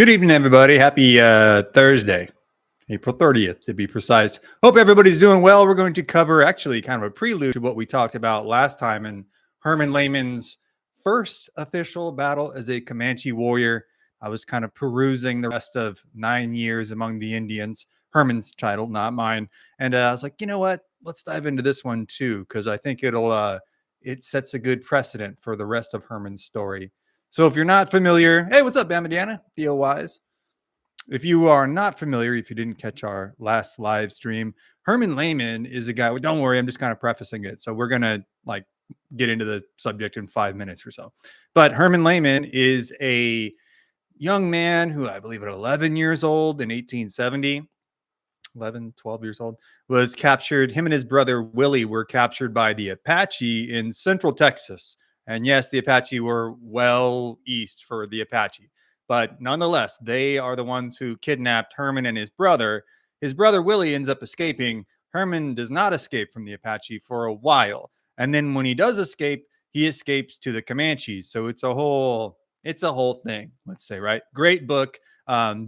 Good evening, everybody. Happy Thursday, April 30th, to be precise. Hope everybody's doing well. We're going to cover actually kind of a prelude to what we talked about last time in Herman Lehmann's first official battle as a Comanche warrior. I was kind of perusing the rest of 9 years among the Indians, Herman's title, not mine. And I was like, you know what? Let's dive into this one too, because I think it sets a good precedent for the rest of Herman's story. So if you're not familiar, hey, what's up, Bamadiana? Theo Wise. If you are not familiar, if you didn't catch our last live stream, Herman Lehmann is a guy. Don't worry, I'm just kind of prefacing it. So we're gonna get into the subject in 5 minutes or so. But Herman Lehmann is a young man who I believe at 11 years old in 1870, 11, 12 years old, was captured. Him and his brother Willie were captured by the Apache in central Texas. And yes, the Apache were well east for the Apache. But nonetheless, they are the ones who kidnapped Herman and his brother. His brother Willie ends up escaping. Herman does not escape from the Apache for a while. And then when he does escape, he escapes to the Comanches. So it's a whole thing, let's say, right? Great book.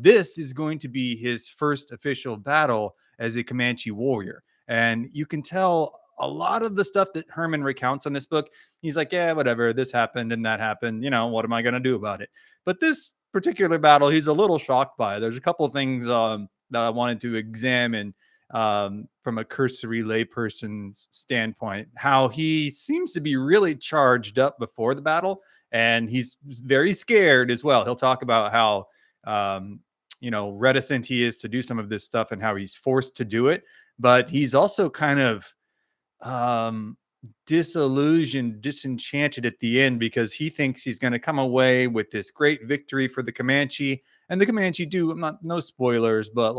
This is going to be his first official battle as a Comanche warrior. And you can tell a lot of the stuff that Herman recounts on this book. He's like, yeah, whatever, this happened and that happened. What am I going to do about it? But this particular battle, he's a little shocked by. There's a couple of things that I wanted to examine from a cursory layperson's standpoint, how he seems to be really charged up before the battle. And he's very scared as well. He'll talk about how reticent he is to do some of this stuff and how he's forced to do it. But he's also kind of disillusioned, disenchanted at the end because he thinks he's going to come away with this great victory for the Comanche. And the Comanche no spoilers, but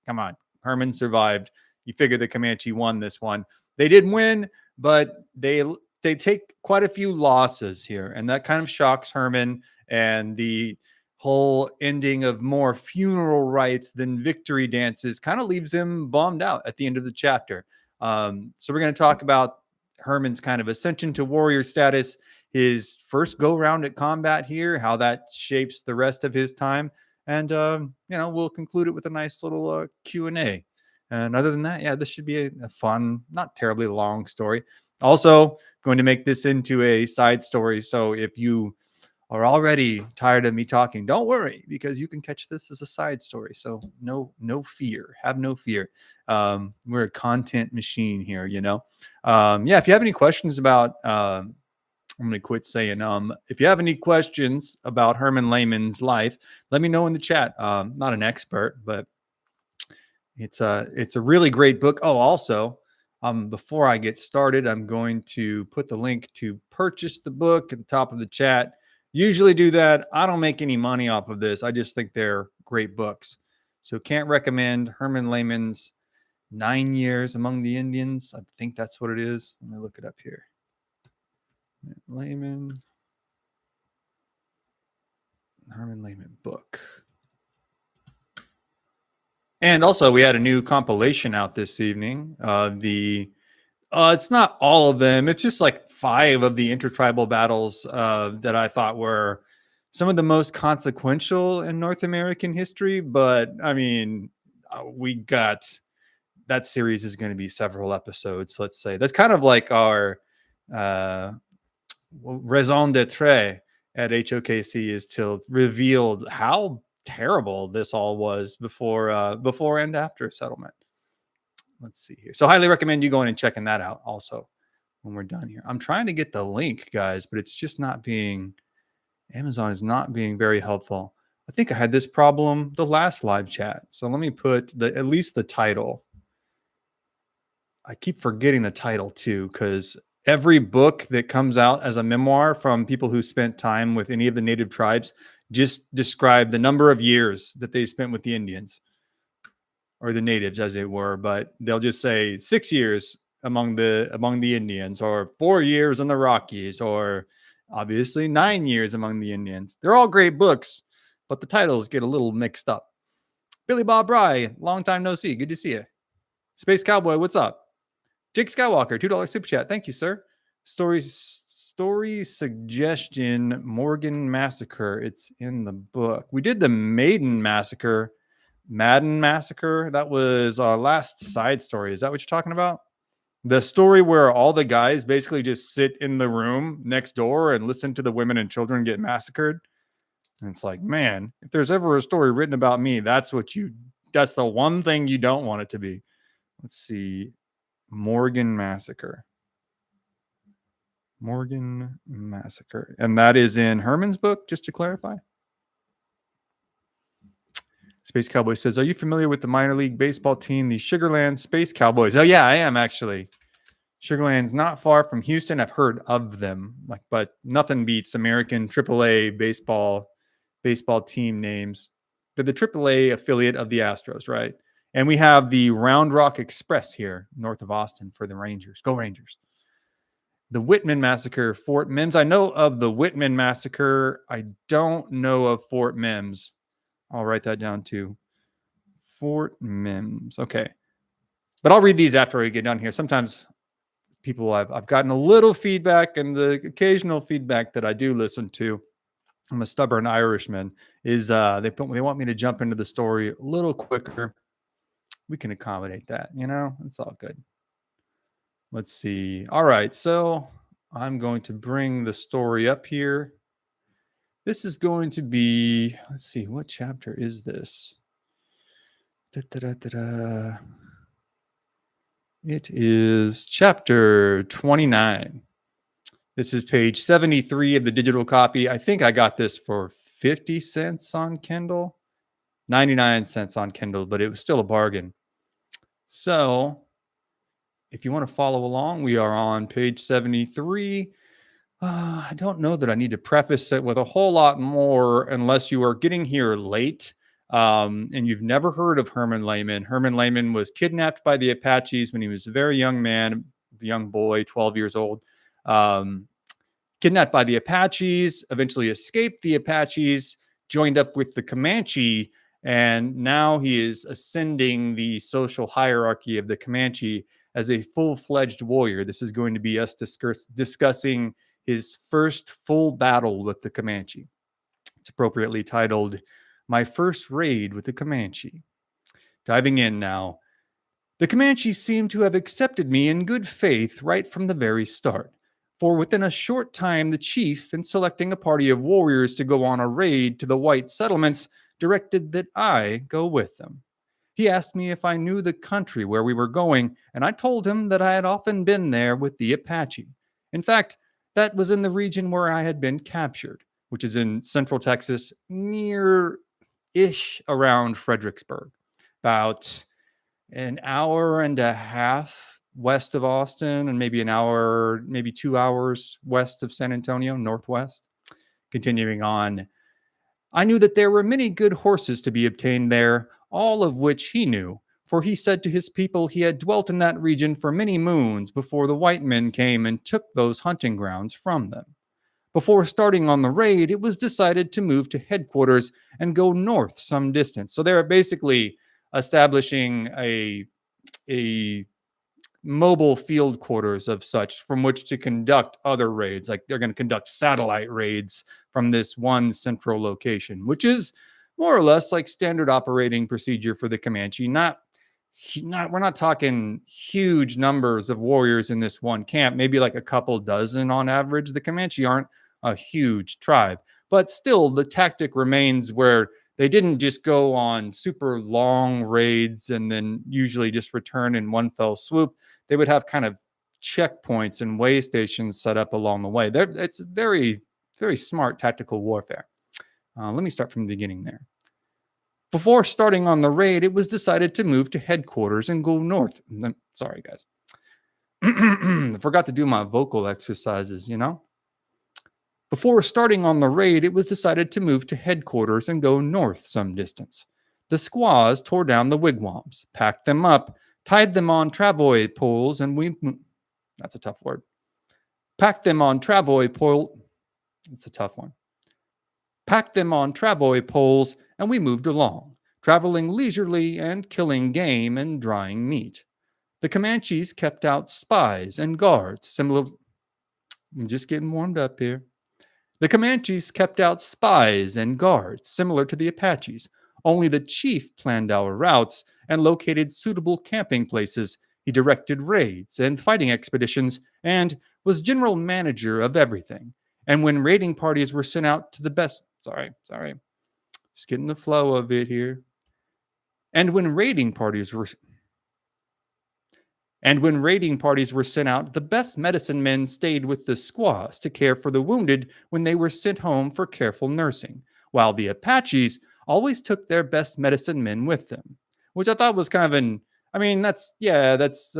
come on, Herman survived. You figure the Comanche won this one. They did win, but they take quite a few losses here. And that kind of shocks Herman, and the whole ending of more funeral rites than victory dances kind of leaves him bummed out at the end of the chapter. So we're going to talk about Herman's kind of ascension to warrior status, his first go round at combat here, how that shapes the rest of his time. And, we'll conclude it with a nice little Q&A. And other than that, yeah, this should be a fun, not terribly long story. Also, going to make this into a side story. So if you are already tired of me talking, don't worry, because you can catch this as a side story. So no fear. Have no fear. We're a content machine here, Yeah, if you have any questions about I'm gonna quit saying if you have any questions about Herman Lehmann's life, let me know in the chat. Not an expert, but it's a really great book. Oh, also, before I get started, I'm going to put the link to purchase the book at the top of the chat. Usually do that. I don't make any money off of this. I just think they're great books. So can't recommend Herman Lehmann's 9 Years Among the Indians. I think that's what it is. Let me look it up here. Herman Lehmann book. And also, we had a new compilation out this evening. It's not all of them. It's just like 5 of the intertribal battles that I thought were some of the most consequential in North American history. But I mean, we got that series is going to be several episodes. Let's say that's kind of like our raison d'être at HOKC is to reveal how terrible this all was before and after settlement. Let's see here. So highly recommend you going and checking that out also when we're done here. I'm trying to get the link, guys, but it's just not being, Amazon is not being very helpful. I think I had this problem the last live chat. So let me put at least the title. I keep forgetting the title too, because every book that comes out as a memoir from people who spent time with any of the native tribes just describe the number of years that they spent with the Indians or the natives, as it were. But they'll just say 6 years among the Indians, or 4 years in the Rockies, or obviously 9 years among the Indians. They're all great books, but the titles get a little mixed up. Billy Bob Rye, long time no see. Good to see you. Space Cowboy, what's up? Jake Skywalker, $2 super chat. Thank you, sir. story suggestion, Morgan Massacre. It's in the book. We did the Madden Massacre. That was our last side story. Is that what you're talking about? The story where all the guys basically just sit in the room next door and listen to the women and children get massacred. And it's like, man, if there's ever a story written about me, that's the one thing you don't want it to be. Let's see. Morgan Massacre. And that is in Herman's book, just to clarify. Space Cowboy says, are you familiar with the minor league baseball team, the Sugarland Space Cowboys? Oh, yeah, I am actually. Sugarland's not far from Houston. I've heard of them, but nothing beats American AAA baseball team names. They're the AAA affiliate of the Astros, right? And we have the Round Rock Express here north of Austin for the Rangers. Go Rangers. The Whitman Massacre, Fort Mims. I know of the Whitman Massacre. I don't know of Fort Mims. I'll write that down too. Fort Mims. Okay. But I'll read these after we get done here. Sometimes people, I've gotten a little feedback, and the occasional feedback that I do listen to, I'm a stubborn Irishman, is they want me to jump into the story a little quicker. We can accommodate that, it's all good. Let's see. All right, so I'm going to bring the story up here. This is going to be, let's see, what chapter is this? It is chapter 29. This is page 73 of the digital copy. I think I got this for 50 cents on Kindle, 99 cents on Kindle, but it was still a bargain. So if you want to follow along, we are on page 73. I don't know that I need to preface it with a whole lot more unless you are getting here late and you've never heard of Herman Lehmann. Herman Lehmann was kidnapped by the Apaches when he was a very young man, a young boy, 12 years old. Kidnapped by the Apaches, eventually escaped the Apaches, joined up with the Comanche, and now he is ascending the social hierarchy of the Comanche as a full-fledged warrior. This is going to be us discussing his first full battle with the Comanche. It's appropriately titled, My First Raid with the Comanche. Diving in now. The Comanche seemed to have accepted me in good faith right from the very start. For within a short time, the chief, in selecting a party of warriors to go on a raid to the white settlements, directed that I go with them. He asked me if I knew the country where we were going, and I told him that I had often been there with the Apache. In fact, that was in the region where I had been captured, which is in central Texas, near-ish around Fredericksburg, about an hour and a half west of Austin, and maybe 2 hours west of San Antonio, northwest. Continuing on, I knew that there were many good horses to be obtained there, all of which he knew, for he said to his people he had dwelt in that region for many moons before the white men came and took those hunting grounds from them. Before starting on the raid, it was decided to move to headquarters and go north some distance. So they're basically establishing a mobile field quarters of such from which to conduct other raids. Like they're going to conduct satellite raids from this one central location, which is more or less like standard operating procedure for the Comanche. We're not talking huge numbers of warriors in this one camp, maybe like a couple dozen on average. The Comanche aren't a huge tribe, but still the tactic remains where they didn't just go on super long raids and then usually just return in one fell swoop. They would have kind of checkpoints and way stations set up along the way. It's very, very smart tactical warfare. Let me start from the beginning there. Before starting on the raid, it was decided to move to headquarters and go north. Sorry, guys. I forgot to do my vocal exercises, Before starting on the raid, it was decided to move to headquarters and go north some distance. The squaws tore down the wigwams, packed them up, tied them on travois poles, and that's a tough word. Packed them on travois pole. It's a tough one. Packed them on travois poles, and we moved along, traveling leisurely and killing game and drying meat. The Comanches kept out spies and guards, I'm just getting warmed up here. The Comanches kept out spies and guards, similar to the Apaches. Only the chief planned our routes and located suitable camping places. He directed raids and fighting expeditions and was general manager of everything. And when raiding parties were sent out to the best, sorry, just getting the flow of it here. And when raiding parties were And when raiding parties were sent out, the best medicine men stayed with the squaws to care for the wounded when they were sent home for careful nursing, while the Apaches always took their best medicine men with them, which I thought was kind of that's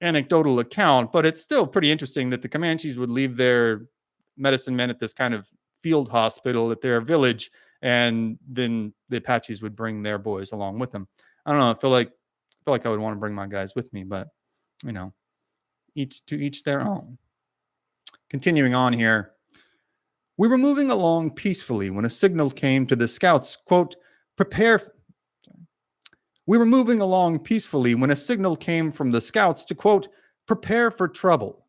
anecdotal account, but it's still pretty interesting that the Comanches would leave their medicine men at this kind of field hospital at their village, and then the Apaches would bring their boys along with them. I don't know. I feel like I would want to bring my guys with me, but you know, each their own. Continuing on here, we were moving along peacefully when a signal came to the scouts, quote, prepare. We were moving along peacefully when a signal came from the scouts to, quote, prepare for trouble.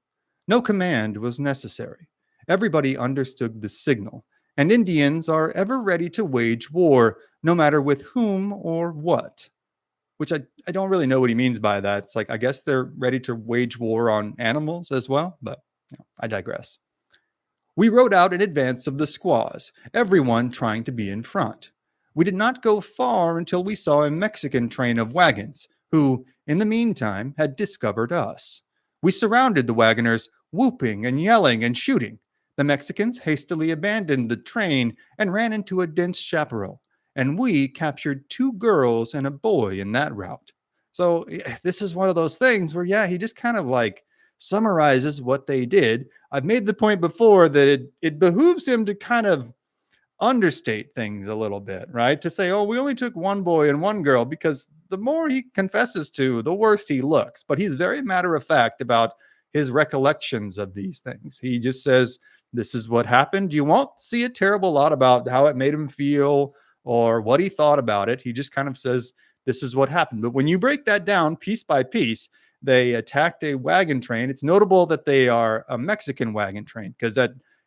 No command was necessary. Everybody understood the signal, and Indians are ever ready to wage war, no matter with whom or what. Which I don't really know what he means by that. It's like, I guess they're ready to wage war on animals as well, but I digress. We rode out in advance of the squaws, everyone trying to be in front. We did not go far until we saw a Mexican train of wagons, who, in the meantime, had discovered us. We surrounded the wagoners, whooping and yelling and shooting. The Mexicans hastily abandoned the train and ran into a dense chaparral, and we captured 2 girls and a boy in that route. So this is one of those things where, he just kind of like summarizes what they did. I've made the point before that it behooves him to kind of understate things a little bit, right? To say, oh, we only took 1 boy and 1 girl, because the more he confesses to, the worse he looks. But he's very matter of fact about his recollections of these things. He just says, this is what happened. You won't see a terrible lot about how it made him feel or what he thought about it. He just kind of says, this is what happened. But when you break that down piece by piece, they attacked a wagon train. It's notable that they are a Mexican wagon train, because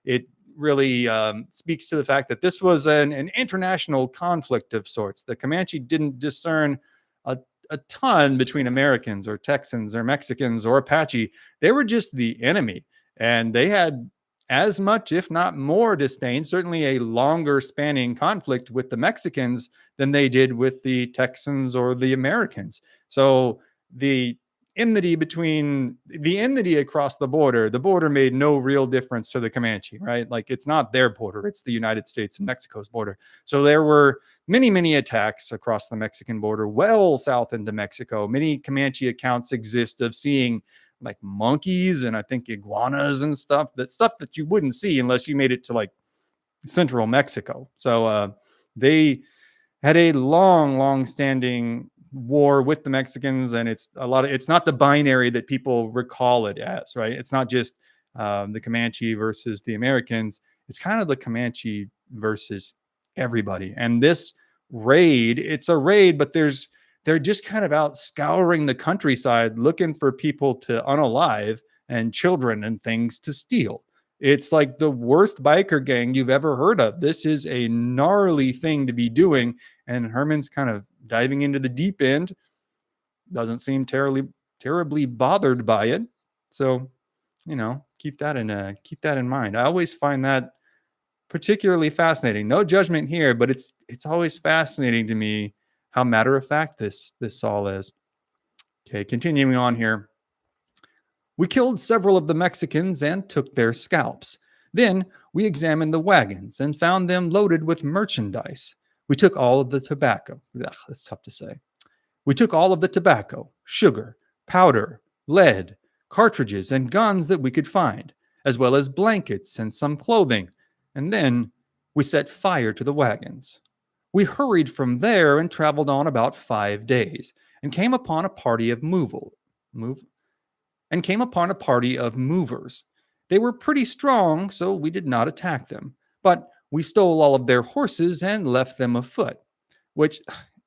it really speaks to the fact that this was an international conflict of sorts. The Comanche didn't discern a ton between Americans or Texans or Mexicans or Apache. They were just the enemy, and they had as much, if not more, disdain, certainly a longer spanning conflict with the Mexicans than they did with the Texans or the Americans. So the enmity across the border made no real difference to the Comanche, right? Like, it's not their border, it's the United States and Mexico's border. So there were many, many attacks across the Mexican border, well south into Mexico. Many Comanche accounts exist of seeing like monkeys and I think iguanas and stuff that you wouldn't see unless you made it to like central Mexico. So they had a long standing war with the Mexicans, and it's not the binary that people recall it as, right? It's not just the Comanche versus the Americans. It's kind of the Comanche versus everybody. And this raid, it's a raid, but they're just kind of out scouring the countryside looking for people to unalive and children and things to steal. It's like the worst biker gang you've ever heard of. This is a gnarly thing to be doing, and Herman's kind of diving into the deep end. Doesn't seem terribly bothered by it. So, keep that in mind. I always find that particularly fascinating. No judgment here, but it's always fascinating to me how matter of fact this all is. Okay, continuing on here. We killed several of the Mexicans and took their scalps. Then we examined the wagons and found them loaded with merchandise. We took all of the tobacco. Ugh, that's tough to say. We took all of the tobacco, sugar, powder, lead, cartridges, and guns that we could find, as well as blankets and some clothing. And then we set fire to the wagons. We hurried from there and traveled on about 5 days, and came upon a party of movers. They were pretty strong, so we did not attack them, but we stole all of their horses and left them afoot, which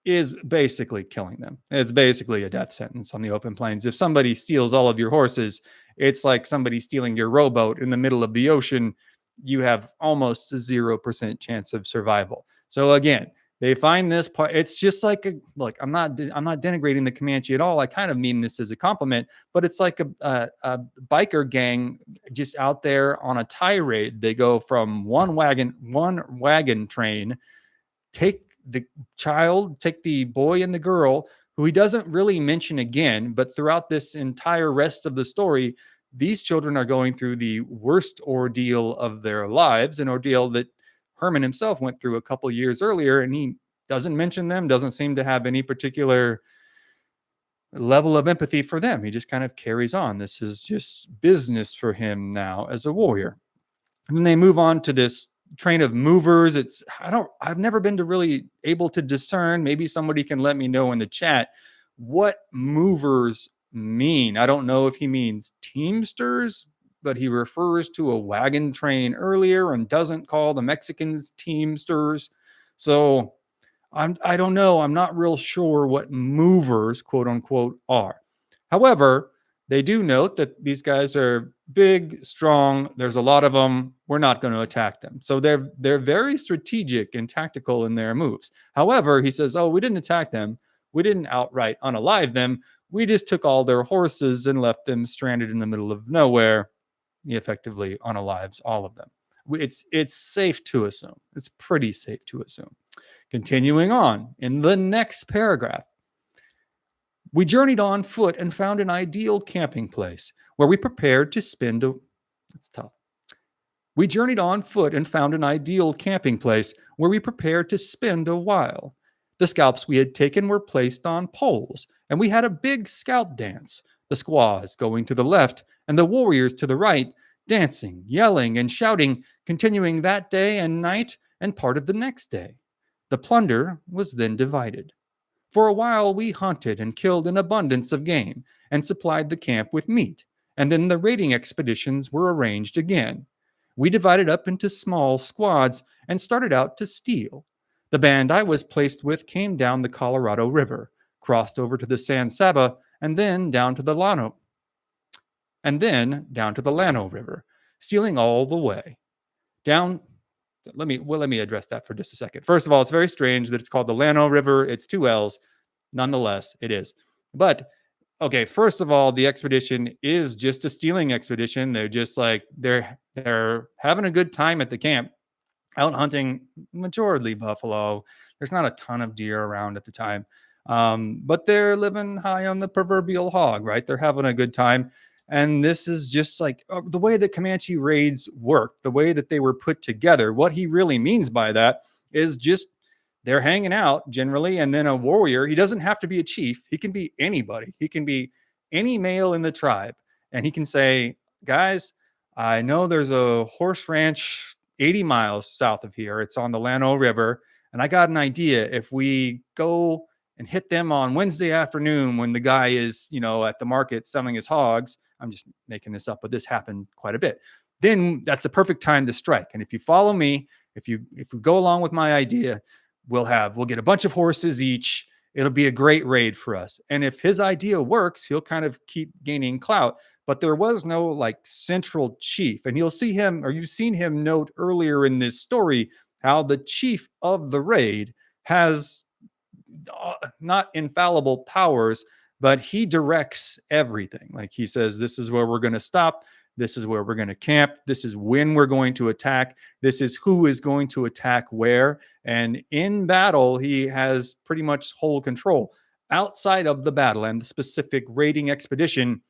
is basically killing them. It's basically a death sentence on the open plains. If somebody steals all of your horses it's like somebody stealing your rowboat in the middle of the ocean. You have almost a 0% chance of survival. So again, they find this part. It's just like look. I'm not denigrating the Comanche at all. I kind of mean this as a compliment, but it's like a biker gang just out there on a tirade. They go from one wagon train, take the take the boy and the girl, who he doesn't really mention again, but throughout this entire rest of the story, these children are going through the worst ordeal of their lives, an ordeal that Herman himself went through a couple years earlier, and he doesn't mention them, doesn't seem to have any particular level of empathy for them. He just kind of carries on. This is just business for him now as a warrior. And then they move on to this train of movers. I've never been to really able to discern. Maybe somebody can let me know in the chat what movers mean. I don't know if he means teamsters, but he refers to a wagon train earlier and doesn't call the Mexicans teamsters. So I don't know. I'm not real sure what movers, quote unquote, are. However, they do note that these guys are big, strong. There's a lot of them. We're not going to attack them. So they're very strategic and tactical in their moves. However, he says, "Oh, we didn't attack them. We didn't outright unalive them. We just took all their horses and left them stranded in the middle of nowhere." He effectively unalives all of them. It's safe to assume. It's pretty safe to assume. Continuing on in the next paragraph. We journeyed on foot and found an ideal camping place where we prepared to spend a... That's tough. We journeyed on foot and found an ideal camping place where we prepared to spend a while. The scalps we had taken were placed on poles, and we had a big scalp dance, the squaws going to the left and the warriors to the right, dancing, yelling, and shouting, continuing that day and night and part of the next day. The plunder was then divided. For a while we hunted and killed an abundance of game and supplied the camp with meat, and then the raiding expeditions were arranged again. We divided up into small squads and started out to steal. The band I was placed with came down the Colorado River, crossed over to the San Saba, and then down to the Llano River, stealing all the way. Let me address that for just a second. First of all, it's very strange that it's called the Llano River. It's 2 L's. Nonetheless, it is. But okay, first of all, the expedition is just a stealing expedition. They're just like they're having a good time at the camp, out hunting majority buffalo. There's not a ton of deer around at the time, but they're living high on the proverbial hog, right? They're having a good time. And this is just like the way that Comanche raids work, the way that they were put together. What he really means by that is just they're hanging out generally. And then a warrior, he doesn't have to be a chief. He can be anybody. He can be any male in the tribe. And he can say, guys, I know there's a horse ranch 80 miles south of here. It's on the Llano River. And I got an idea. If we go and hit them on Wednesday afternoon when the guy is, at the market selling his hogs, I'm just making this up, but this happened quite a bit. Then that's a perfect time to strike. And if you follow me, if we go along with my idea, we'll get a bunch of horses each. It'll be a great raid for us. And if his idea works, he'll kind of keep gaining clout. But there was no like central chief. And you've seen him note earlier in this story how the chief of the raid has not infallible powers, but he directs everything. Like he says, this is where we're going to stop. This is where we're going to camp. This is when we're going to attack. This is who is going to attack where. And in battle, he has pretty much whole control. Outside of the battle and the specific raiding expedition,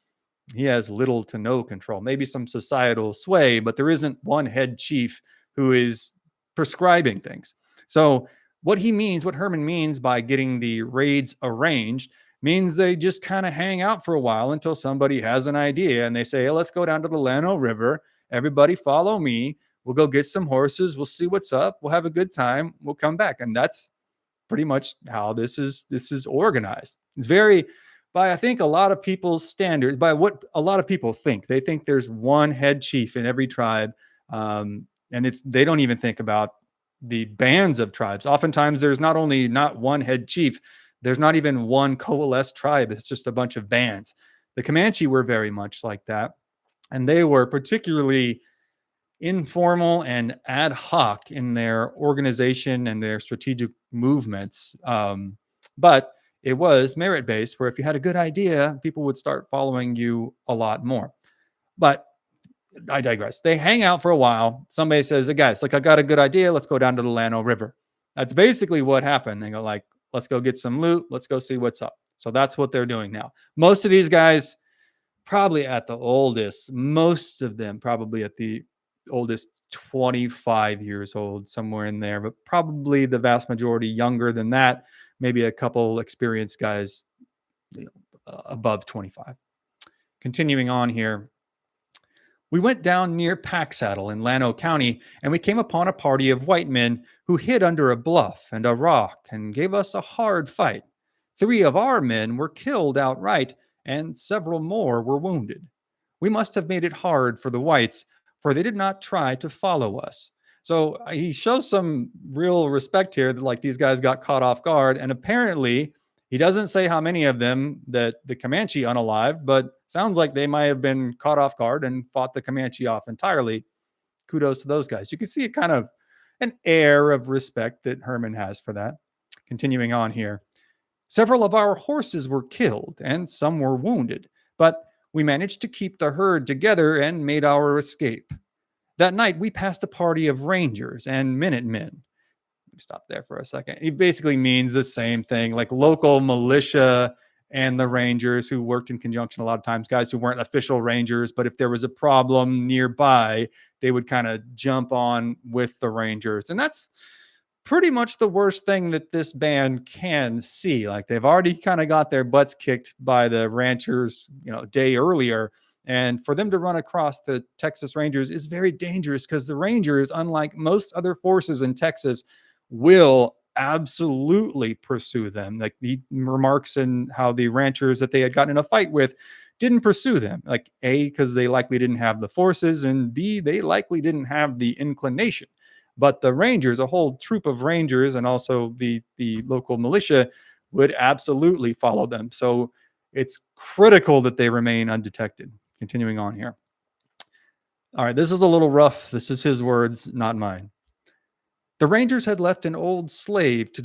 he has little to no control. Maybe some societal sway, but there isn't one head chief who is prescribing things. So what Herman means by getting the raids arranged means they just kind of hang out for a while until somebody has an idea and they say, hey, let's go down to the Llano River. Everybody follow me. We'll go get some horses. We'll see what's up. We'll have a good time. We'll come back. And that's pretty much how this is organized. It's very, by I think a lot of people's standards, by what a lot of people think. They think there's one head chief in every tribe. And they don't even think about the bands of tribes. Oftentimes there's not one head chief, there's not even one coalesced tribe. It's just a bunch of bands. The Comanche were very much like that. And they were particularly informal and ad hoc in their organization and their strategic movements. But it was merit based, where if you had a good idea, people would start following you a lot more. But I digress. They hang out for a while. Somebody says, hey, guys, like, I got a good idea. Let's go down to the Llano River. That's basically what happened. They go like, let's go get some loot. Let's go see what's up. So that's what they're doing now. Most of these guys, probably at the oldest, most of them probably at the oldest 25 years old, somewhere in there, but probably the vast majority younger than that. Maybe a couple experienced guys, above 25. Continuing on here. We went down near Pack Saddle in Llano County, and we came upon a party of white men who hid under a bluff and a rock and gave us a hard fight. 3 of our men were killed outright, and several more were wounded. We must have made it hard for the whites, for they did not try to follow us. So he shows some real respect here that, like, these guys got caught off guard, and apparently he doesn't say how many of them that the Comanche unalived, but sounds like they might have been caught off guard and fought the Comanche off entirely. Kudos to those guys. You can see a kind of an air of respect that Herman has for that. Continuing on here. Several of our horses were killed and some were wounded, but we managed to keep the herd together and made our escape. That night, we passed a party of rangers and Minutemen. Stop there for a second. He basically means the same thing, like local militia and the rangers who worked in conjunction. A lot of times, guys who weren't official rangers, but if there was a problem nearby, they would kind of jump on with the rangers. And that's pretty much the worst thing that this band can see. Like, they've already kind of got their butts kicked by the ranchers, day earlier. And for them to run across the Texas Rangers is very dangerous, because the Rangers, unlike most other forces in Texas, will absolutely pursue them. Like, he remarks in how the ranchers that they had gotten in a fight with didn't pursue them. Like, A, because they likely didn't have the forces, and B, they likely didn't have the inclination. But the Rangers, a whole troop of Rangers, and also the local militia, would absolutely follow them. So it's critical that they remain undetected. Continuing on here. All right, this is a little rough. This is his words, not mine. The Rangers had left an old slave to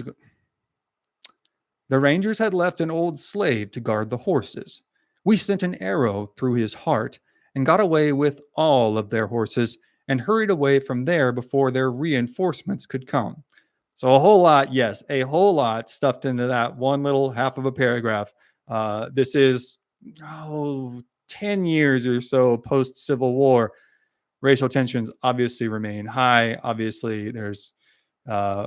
guard the horses. We sent an arrow through his heart and got away with all of their horses and hurried away from there before their reinforcements could come. So a whole lot, yes, a whole lot stuffed into that one little half of a paragraph. This is 10 years or so post-Civil War. Racial tensions obviously remain high. Obviously, there's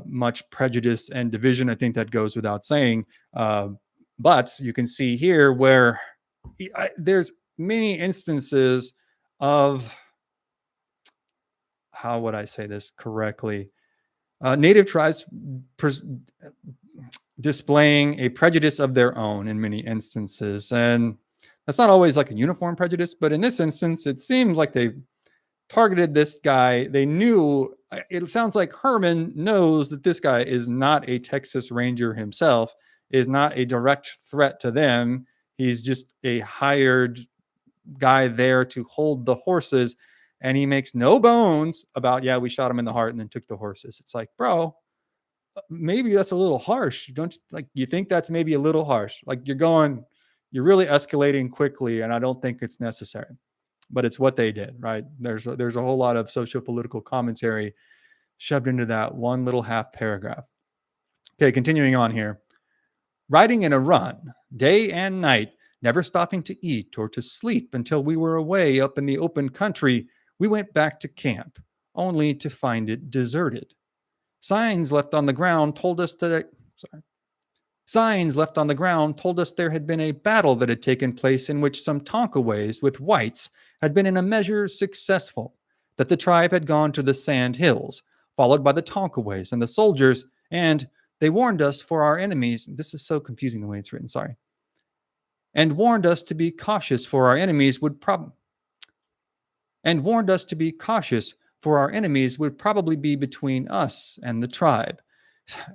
much prejudice and division. I think that goes without saying. But you can see here where there's many instances of, how would I say this correctly? Native tribes displaying a prejudice of their own in many instances. And that's not always like a uniform prejudice, but in this instance, it seems like they targeted this guy. They knew, it sounds like Herman knows that this guy is not a Texas Ranger himself, is not a direct threat to them. He's just a hired guy there to hold the horses. And he makes no bones about, yeah, we shot him in the heart and then took the horses. It's like, bro, maybe that's a little harsh. Don't, like, you think that's maybe a little harsh? Like, you're really escalating quickly, and I don't think it's necessary. But it's what they did, right? There's a whole lot of socio-political commentary shoved into that one little half paragraph. Okay, continuing on here. Riding in a run, day and night, never stopping to eat or to sleep until we were away up in the open country, we went back to camp, only to find it deserted. Signs left on the ground told us there had been a battle that had taken place in which some Tonkaways with whites had been in a measure successful, that the tribe had gone to the sand hills, followed by the Tonkaways and the soldiers, and they warned us for our enemies. This is so confusing the way it's written, sorry. And warned us to be cautious for our enemies would probably be between us and the tribe.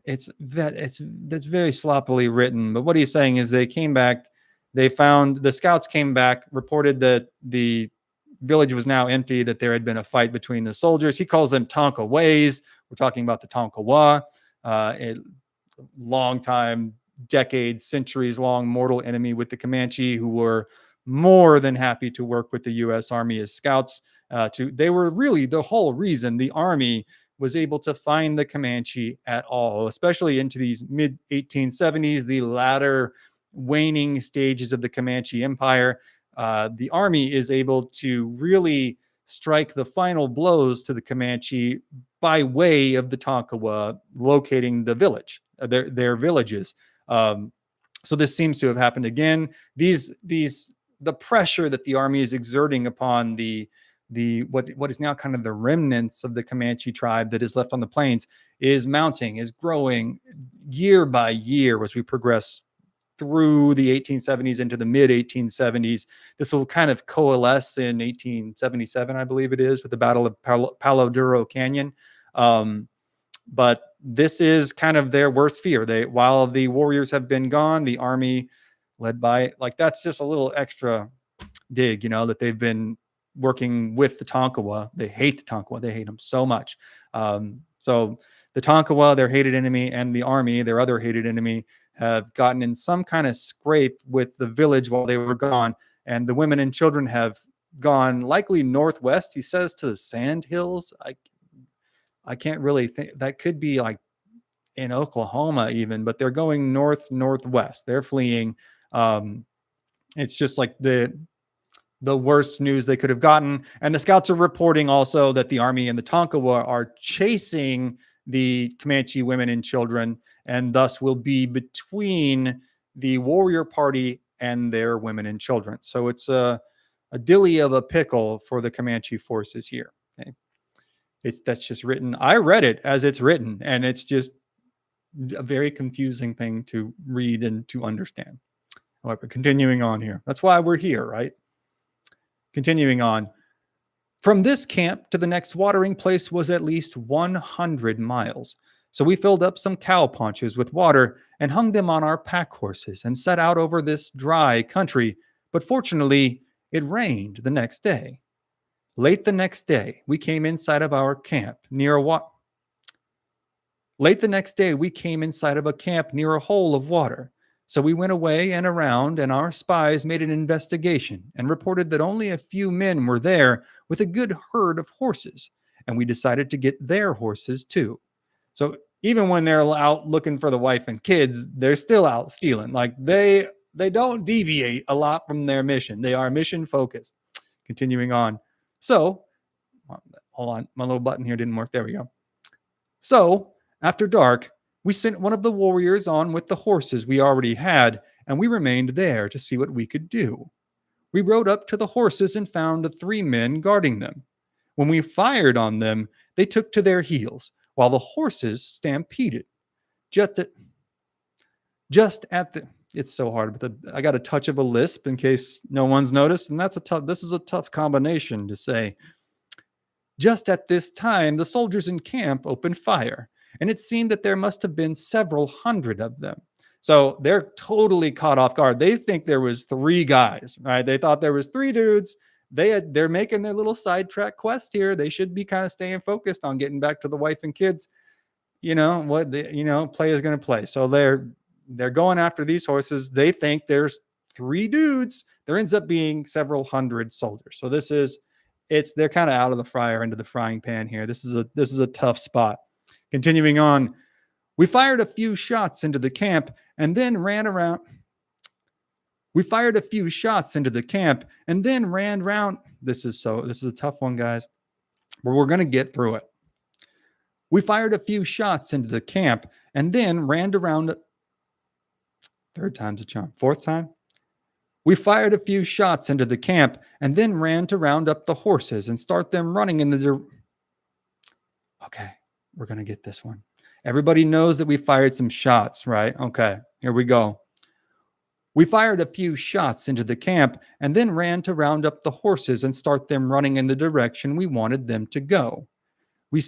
That's very sloppily written, but what he's saying is they came back, the scouts came back, reported that the village was now empty, that there had been a fight between the soldiers. He calls them Tonka Ways. We're talking about the Tonkawa, a long time, decades, centuries long mortal enemy with the Comanche, who were more than happy to work with the U.S. Army as scouts. They were really the whole reason the Army was able to find the Comanche at all, especially into these mid 1870s, the latter waning stages of the Comanche Empire. The Army is able to really strike the final blows to the Comanche by way of the Tonkawa locating the village, their villages. So this seems to have happened again. The pressure that the Army is exerting upon what is now kind of the remnants of the Comanche tribe that is left on the plains is mounting, is growing year by year as we progress through the 1870s into the mid 1870s. This will kind of coalesce in 1877, I believe it is, with the Battle of Palo Duro Canyon. But this is kind of their worst fear. While the warriors have been gone, the Army led by, like, that's just a little extra dig, that they've been working with the Tonkawa. They hate the Tonkawa. They hate them so much. So the Tonkawa, their hated enemy, and the Army, their other hated enemy, have gotten in some kind of scrape with the village while they were gone. And the women and children have gone likely northwest, he says, to the Sand Hills. I can't really think. That could be like in Oklahoma even, but they're going northwest. They're fleeing. It's just like the worst news they could have gotten. And the scouts are reporting also that the Army and the Tonkawa are chasing the Comanche women and children, and thus will be between the warrior party and their women and children. So it's a dilly of a pickle for the Comanche forces here. Okay? That's just written. I read it as it's written, and it's just a very confusing thing to read and to understand. However, continuing on here. That's why we're here, right? Continuing on. From this camp to the next watering place was at least 100 miles. So we filled up some cow paunches with water and hung them on our pack horses and set out over this dry country. But fortunately, it rained the next day. Late the next day, we came inside of our camp near a Late the next day, we came inside of a camp near a hole of water. So we went away and around, and our spies made an investigation and reported that only a few men were there with a good herd of horses, and we decided to get their horses too. So even when they're out looking for the wife and kids, they're still out stealing. Like they don't deviate a lot from their mission. They are mission focused. Continuing on. So, hold on, my little button here didn't work. There we go. So after dark, we sent one of the warriors on with the horses we already had, and we remained there to see what we could do. We rode up to the horses and found the 3 men guarding them. When we fired on them, they took to their heels, while the horses stampeded. It's so hard, but I got a touch of a lisp in case no one's noticed, and this is a tough combination to say. Just at this time, the soldiers in camp opened fire, and it seemed that there must have been several hundred of them. So they're totally caught off guard. They think there was 3 guys, right? They thought there was 3 dudes. They're making their little sidetrack quest here. They should be kind of staying focused on getting back to the wife and kids. Play is going to play. So they're going after these horses. They think there's 3 dudes. There ends up being several hundred soldiers. So they're kind of out of the fryer into the frying pan here. This is a tough spot. Continuing on, we fired a few shots into the camp and then ran around. This is a tough one, guys, but we're going to get through it. We fired a few shots into the camp and then ran around. Third time's a charm. Fourth time. We fired a few shots into the camp and then ran to round up the horses and start them running in the Okay, we're going to get this one. Everybody knows that we fired some shots, right? Okay, here we go. We fired a few shots into the camp and then ran to round up the horses and start them running in the direction we wanted them to go. We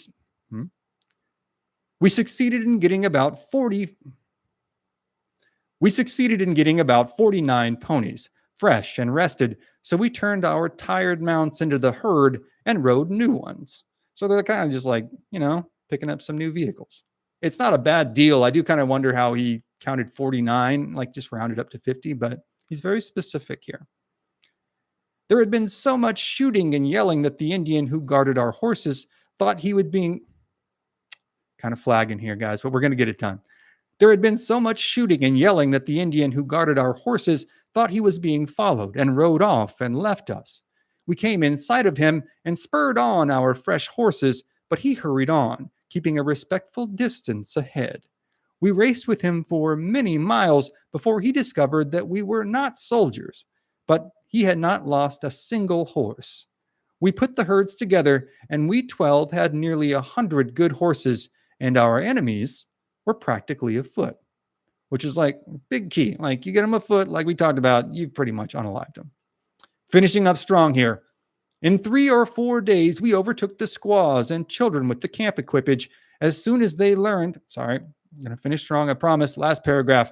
succeeded in getting about 49 ponies, fresh and rested, so we turned our tired mounts into the herd and rode new ones. So they're kind of just like, picking up some new vehicles. It's not a bad deal. I do kind of wonder how he counted 49, like just rounded up to 50, but he's very specific here. There had been so much shooting and yelling that the Indian who guarded our horses thought he would be kind of flagging here, guys, but we're going to get it done. There had been so much shooting and yelling that the Indian who guarded our horses thought he was being followed and rode off and left us. We came in sight of him and spurred on our fresh horses, but he hurried on, keeping a respectful distance ahead. We raced with him for many miles before he discovered that we were not soldiers, but he had not lost a single horse. We put the herds together, and we 12 had nearly 100 good horses, and our enemies were practically afoot, which is like big key. Like you get them afoot, like we talked about, you've pretty much unalived them. Finishing up strong here. In 3 or 4 days, we overtook the squaws and children with the camp equipage as soon as they learned. Sorry, I'm going to finish strong, I promise. Last paragraph.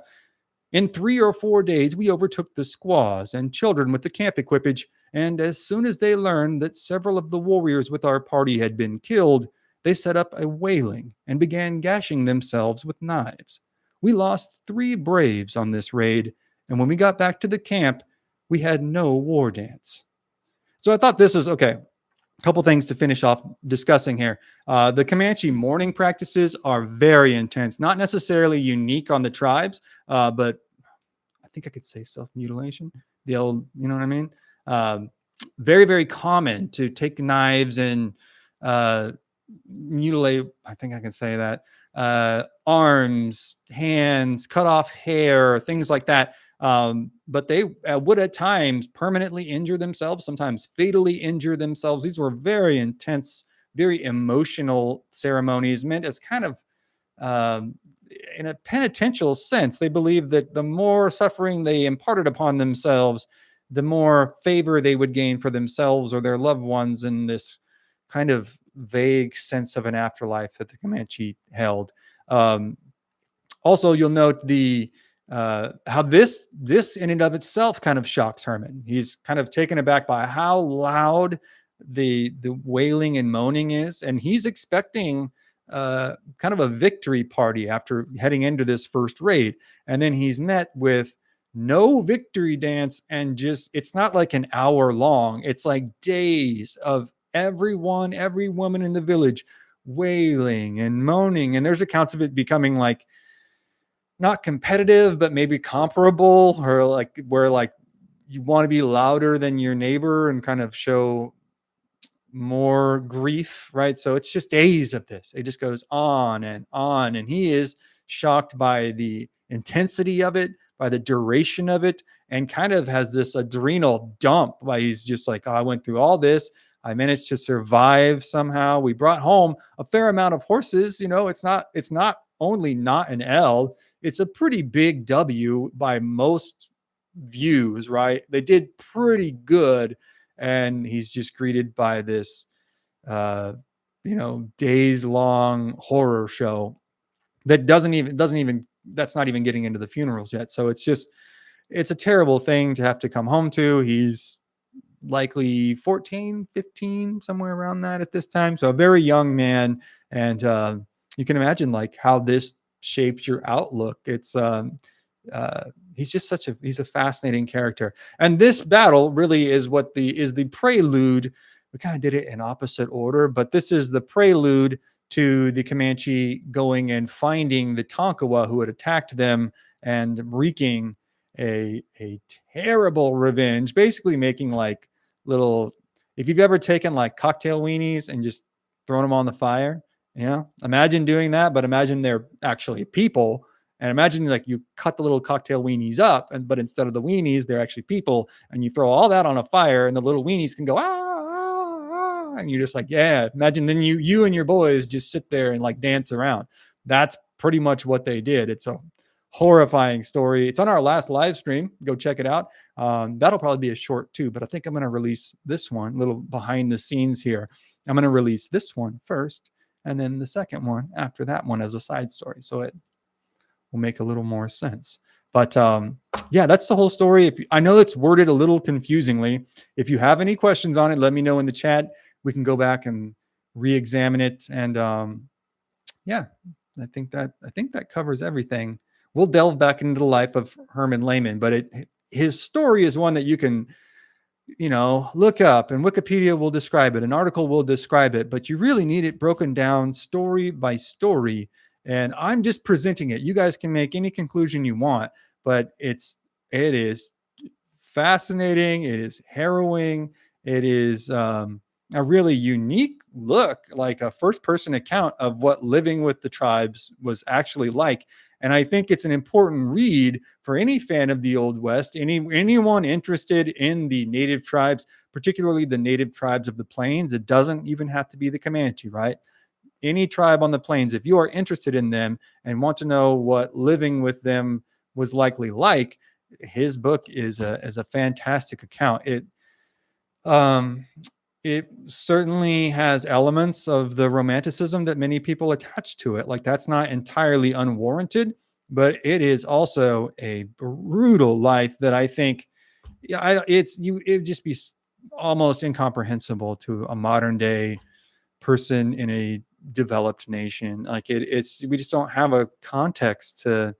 In 3 or 4 days, we overtook the squaws and children with the camp equipage, and as soon as they learned that several of the warriors with our party had been killed, they set up a wailing and began gashing themselves with knives. We lost 3 braves on this raid, and when we got back to the camp, we had no war dance. So I thought this is okay. A couple things to finish off discussing here. The Comanche mourning practices are very intense, not necessarily unique on the tribes, but I think I could say self-mutilation. The old, you know what I mean? Very, very common to take knives and mutilate, I think I can say that, arms, hands, cut off hair, things like that. But they would at times permanently injure themselves, sometimes fatally injure themselves. These were very intense, very emotional ceremonies meant as kind of in a penitential sense. They believed that the more suffering they imparted upon themselves, the more favor they would gain for themselves or their loved ones in this kind of vague sense of an afterlife that the Comanche held. Also, you'll note the how this in and of itself kind of shocks Herman. He's kind of taken aback by how loud the wailing and moaning is, and he's expecting kind of a victory party after heading into this first raid, and then he's met with no victory dance, and just it's not like an hour long, it's like days of every woman in the village wailing and moaning, and there's accounts of it becoming like not competitive, but maybe comparable, or like where like you want to be louder than your neighbor and kind of show more grief, right? So it's just days of this. It just goes on, and he is shocked by the intensity of it, by the duration of it, and kind of has this adrenal dump. Why he's just like, oh, I went through all this. I managed to survive somehow. We brought home a fair amount of horses. It's not only not an L, it's a pretty big W by most views, right? They did pretty good, and he's just greeted by this days long horror show that doesn't even that's not even getting into the funerals yet. So it's a terrible thing to have to come home to. He's likely 14, 15, somewhere around that at this time. So a very young man. And you can imagine like how this shaped your outlook. It's he's just he's a fascinating character. And this battle really is the prelude. We kind of did it in opposite order, but this is the prelude to the Comanche going and finding the Tonkawa who had attacked them and wreaking a terrible revenge, basically making like little, if you've ever taken like cocktail weenies and just thrown them on the fire, imagine doing that, but imagine they're actually people, and imagine like you cut the little cocktail weenies up, but instead of the weenies, they're actually people, and you throw all that on a fire, and the little weenies can go and you're just like, yeah. Imagine then you and your boys just sit there and like dance around. That's pretty much what they did. It's a horrifying story. It's on our last live stream. Go check it out. That'll probably be a short too, but I think I'm going to release this one, a little behind the scenes here. I'm going to release this one first, and then the second one after that one as a side story, so it will make a little more sense. But yeah, that's the whole story. I know it's worded a little confusingly. If you have any questions on it, let me know in the chat. We can go back and re-examine it. And yeah, I think that covers everything. We'll delve back into the life of Herman Lehmann, but his story is one that you can, look up, and Wikipedia will describe it. An article will describe it, but you really need it broken down story by story. And I'm just presenting it. You guys can make any conclusion you want, but it is fascinating. It is harrowing. It is a really unique look, like a first person account of what living with the tribes was actually like. And I think it's an important read for any fan of the Old West, anyone interested in the native tribes, particularly the native tribes of the plains. It doesn't even have to be the Comanche, right? Any tribe on the plains, if you are interested in them and want to know what living with them was likely like, his book is a fantastic account. Um, it certainly has elements of the romanticism that many people attach to it. Like, that's not entirely unwarranted, but it is also a brutal life that I think, yeah, it'd just be almost incomprehensible to a modern day person in a developed nation. Like, we just don't have a context to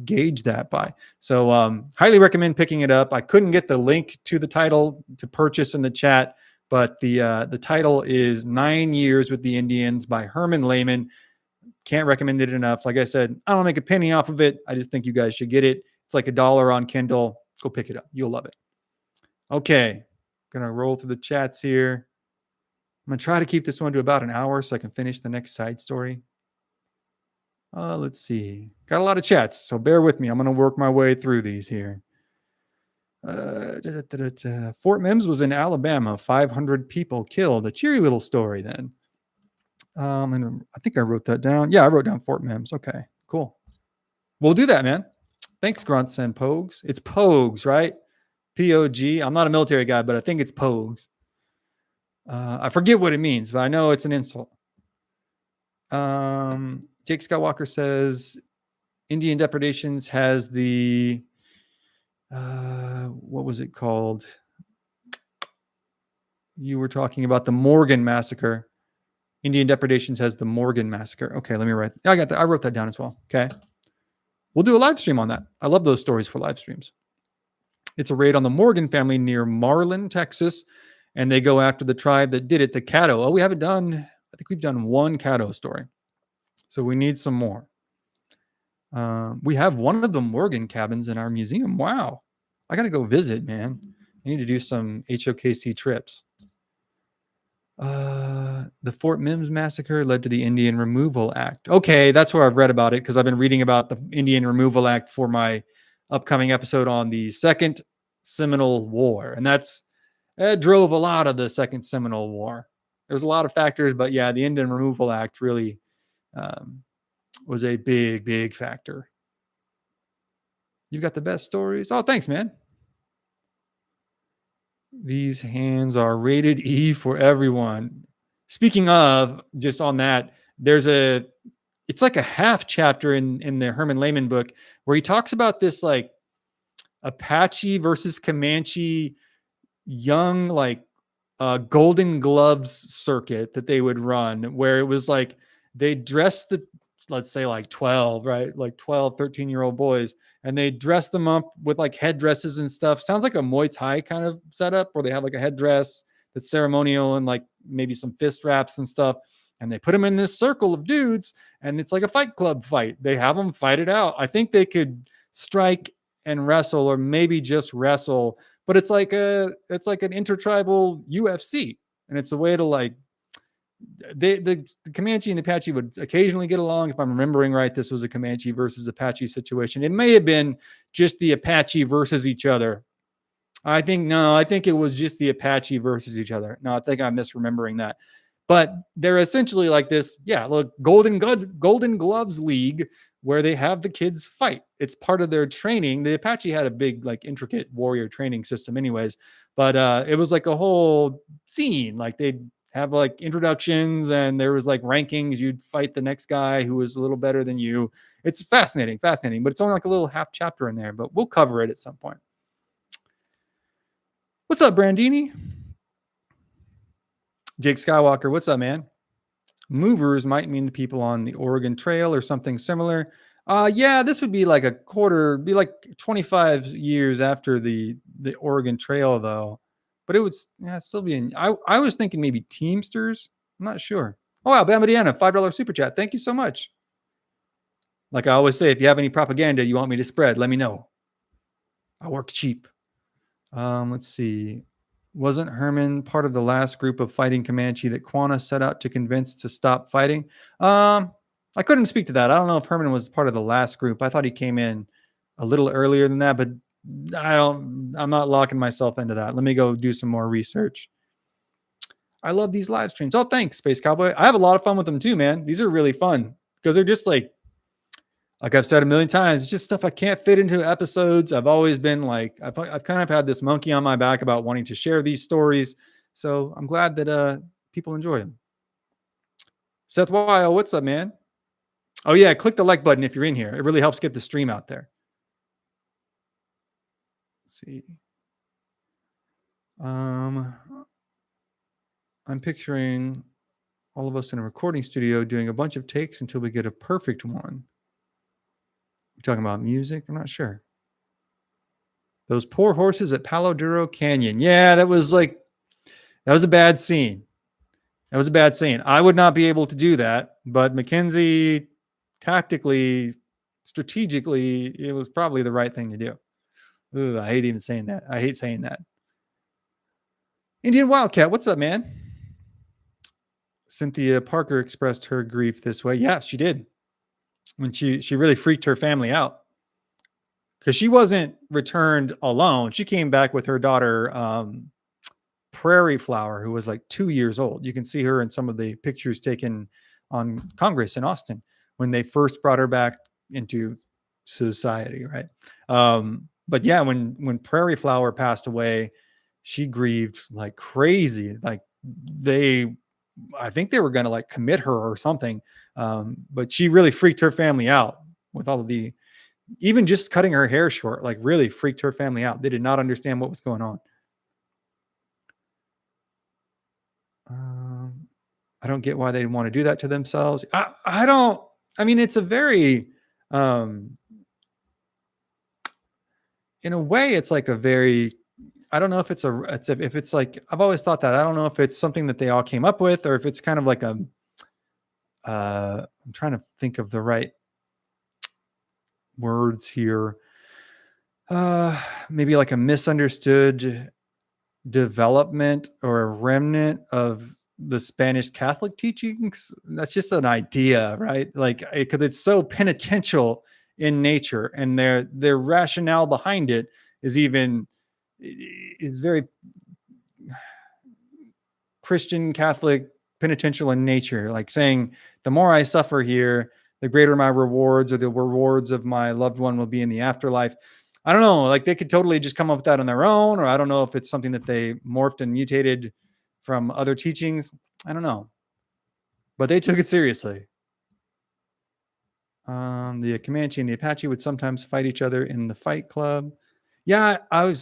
gauge that by. So highly recommend picking it up. I couldn't get the link to the title to purchase in the chat, but the title is 9 Years with the Indians by Herman Lehmann. Can't recommend it enough. Like I said, I don't make a penny off of it. I just think you guys should get it. It's like $1 on Kindle. Go pick it up. You'll love it. Okay, gonna roll through the chats here. I'm gonna try to keep this one to about an hour so I can finish the next side story. Let's see. Got a lot of chats, so bear with me. I'm going to work my way through these here. Fort Mims was in Alabama. 500 people killed. A cheery little story then. And I think I wrote that down. Yeah, I wrote down Fort Mims. Okay, cool. We'll do that, man. Thanks, Grunts and Pogues. It's Pogues, right? P-O-G. I'm not a military guy, but I think it's Pogues. I forget what it means, but I know it's an insult. Jake Skywalker says Indian Depredations has the what was it called? You were talking about the Morgan Massacre. Indian Depredations has the Morgan Massacre. Okay, let me write. I got that. I wrote that down as well. Okay. We'll do a live stream on that. I love those stories for live streams. It's a raid on the Morgan family near Marlin, Texas, and they go after the tribe that did it, the Caddo. Oh, we haven't done, I think we've done one Caddo story. So we need some more. We have one of the Morgan cabins in our museum. Wow. I got to go visit, man. I need to do some HOKC trips. The Fort Mims massacre led to the Indian Removal Act. Okay, that's where I've read about it, because I've been reading about the Indian Removal Act for my upcoming episode on the Second Seminole War. And that drove a lot of the Second Seminole War. There's a lot of factors, but yeah, the Indian Removal Act really was a big, big factor. You got the best stories. Oh, thanks, man. These hands are rated E for everyone. Speaking of, just on that, it's like a half chapter in the Herman Lehmann book where he talks about this like Apache versus Comanche young, like Golden Gloves circuit that they would run, where it was like they dressed let's say like 12, right? Like 12, 13-year-old boys. And they dress them up with like headdresses and stuff. Sounds like a Muay Thai kind of setup where they have like a headdress that's ceremonial and like maybe some fist wraps and stuff. And they put them in this circle of dudes, and it's like a fight club fight. They have them fight it out. I think they could strike and wrestle, or maybe just wrestle, but it's like an intertribal UFC. And it's a way to like, the Comanche and the Apache would occasionally get along. If I'm remembering right, this was a Comanche versus Apache situation. It may have been just the Apache versus each other. I think it was just the Apache versus each other. No, I think I'm misremembering that. But they're essentially like this, look, Golden Gloves League, where they have the kids fight. It's part of their training. The Apache had a big, like, intricate warrior training system anyways, but it was like a whole scene. Like, they'd have like introductions, and there was like rankings. You'd fight the next guy who was a little better than you, It's fascinating, but it's only like a little half chapter in there, but we'll cover it at some point. What's up, Brandini? Jake Skywalker, what's up, man? Movers might mean the people on the Oregon Trail or something similar. Yeah, this would be like be like 25 years after the Oregon Trail, though. But it would still be in. I was thinking maybe Teamsters. I'm not sure. Oh wow, Bamadiana, $5 super chat. Thank you so much. Like I always say, if you have any propaganda you want me to spread, let me know. I work cheap. Let's see. Wasn't Herman part of the last group of fighting Comanche that Quanah set out to convince to stop fighting? I couldn't speak to that. I don't know if Herman was part of the last group. I thought he came in a little earlier than that, but I'm not locking myself into that. Let me go do some more research. I love these live streams. Oh, thanks, Space Cowboy. I have a lot of fun with them too, man. These are really fun because they're just like I've said a million times, it's just stuff I can't fit into episodes. I've always been like, I've kind of had this monkey on my back about wanting to share these stories. So I'm glad that people enjoy them. Seth Weil, what's up, man? Oh yeah, click the like button if you're in here. It really helps get the stream out there. Let's see. I'm picturing all of us in a recording studio doing a bunch of takes until we get a perfect one. You're talking about music? I'm not sure. Those poor horses at Palo Duro Canyon. Yeah, that was a bad scene. I would not be able to do that, but Mackenzie, tactically, strategically, it was probably the right thing to do. Ooh, I hate even saying that. I hate saying that. Indian Wildcat, what's up, man? Cynthia Parker expressed her grief this way. Yeah, she did. When she really freaked her family out. Because she wasn't returned alone. She came back with her daughter, Prairie Flower, who was like 2 years old. You can see her in some of the pictures taken on Congress in Austin when they first brought her back into society, right? But yeah, when Prairie Flower passed away, she grieved like crazy. Like I think they were going to like commit her or something. But she really freaked her family out with all of even just cutting her hair short, like really freaked her family out. They did not understand what was going on. I don't get why they want to do that to themselves. I don't. I mean, it's a very, in a way, it's like a very. I don't know if if it's like I've always thought that. I don't know if it's something that they all came up with, or if it's kind of like I'm trying to think of the right words here. Maybe like a misunderstood development or a remnant of the Spanish Catholic teachings. That's just an idea, right? Like, because it's so penitential in nature, and their rationale behind it is very Christian Catholic penitential in nature, like saying the more I suffer here, the greater my rewards, or the rewards of my loved one will be in the afterlife. I don't know. Like, they could totally just come up with that on their own, or I don't know if it's something that they morphed and mutated from other teachings. I don't know, but they took it seriously. The Comanche and the Apache would sometimes fight each other in the Fight Club. Yeah, I'm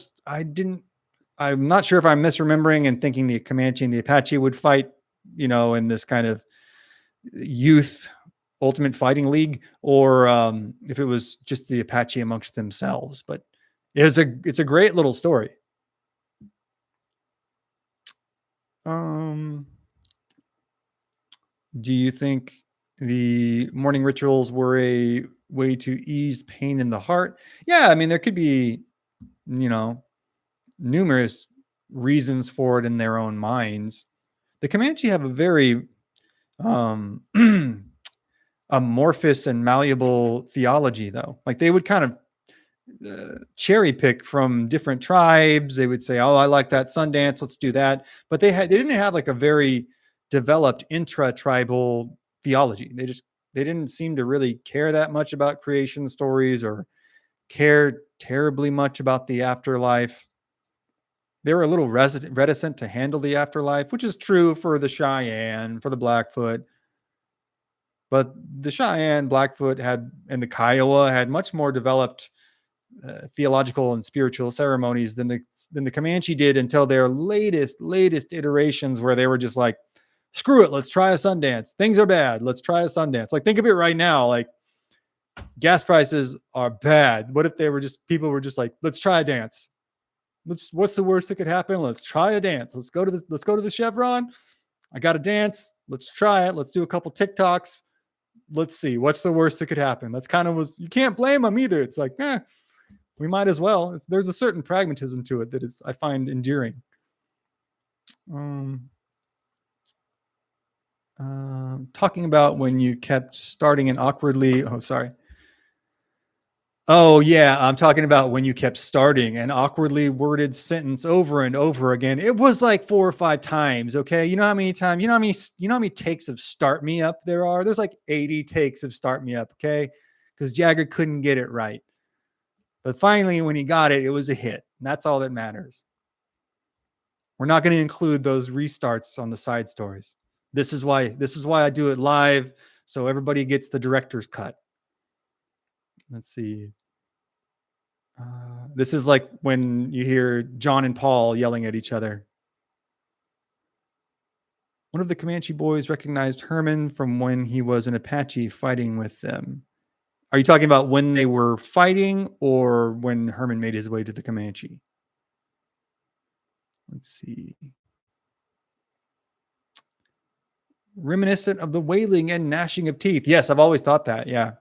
not sure if I'm misremembering and thinking the Comanche and the Apache would fight, in this kind of youth ultimate fighting league, or if it was just the Apache amongst themselves. But it's a great little story. Do you think the morning rituals were a way to ease pain in the heart? Yeah, I mean, there could be, numerous reasons for it in their own minds. The Comanche have a very amorphous and malleable theology, though. Like, they would kind of cherry pick from different tribes. They would say, "Oh, I like that Sundance. Let's do that." But they didn't have like a very developed intra-tribal theology. They didn't seem to really care that much about creation stories or care terribly much about the afterlife. They were a little reticent to handle the afterlife, which is true for the Cheyenne, for the Blackfoot. But the Cheyenne, Blackfoot and the Kiowa had much more developed theological and spiritual ceremonies than the Comanche did until their latest iterations, where they were just like, screw it, let's try a Sundance. Things are bad, let's try a Sundance. Like, think of it right now, like gas prices are bad. What if people were just like, let's try a dance. What's the worst that could happen? Let's try a dance. Let's go to the Chevron. I got a dance. Let's try it. Let's do a couple TikToks. Let's see what's the worst that could happen. That's kind of you can't blame them either. It's like, we might as well. There's a certain pragmatism to it that I find endearing. Talking about when you kept starting an awkwardly. Oh, sorry. Oh, yeah. I'm talking about when you kept starting an awkwardly worded sentence over and over again. It was like 4 or 5 times. Okay. You know how many times, you know how many takes of start me up there are? There's like 80 takes of start me up. Okay. Because Jagger couldn't get it right. But finally, when he got it, it was a hit. And that's all that matters. We're not going to include those restarts on the side stories. This is why I do it live, so everybody gets the director's cut. Let's see. This is like when you hear John and Paul yelling at each other. One of the Comanche boys recognized Herman from when he was an Apache fighting with them. Are you talking about when they were fighting or when Herman made his way to the Comanche? Let's see. Reminiscent of the wailing and gnashing of teeth. Yes, I've always thought that. Yeah.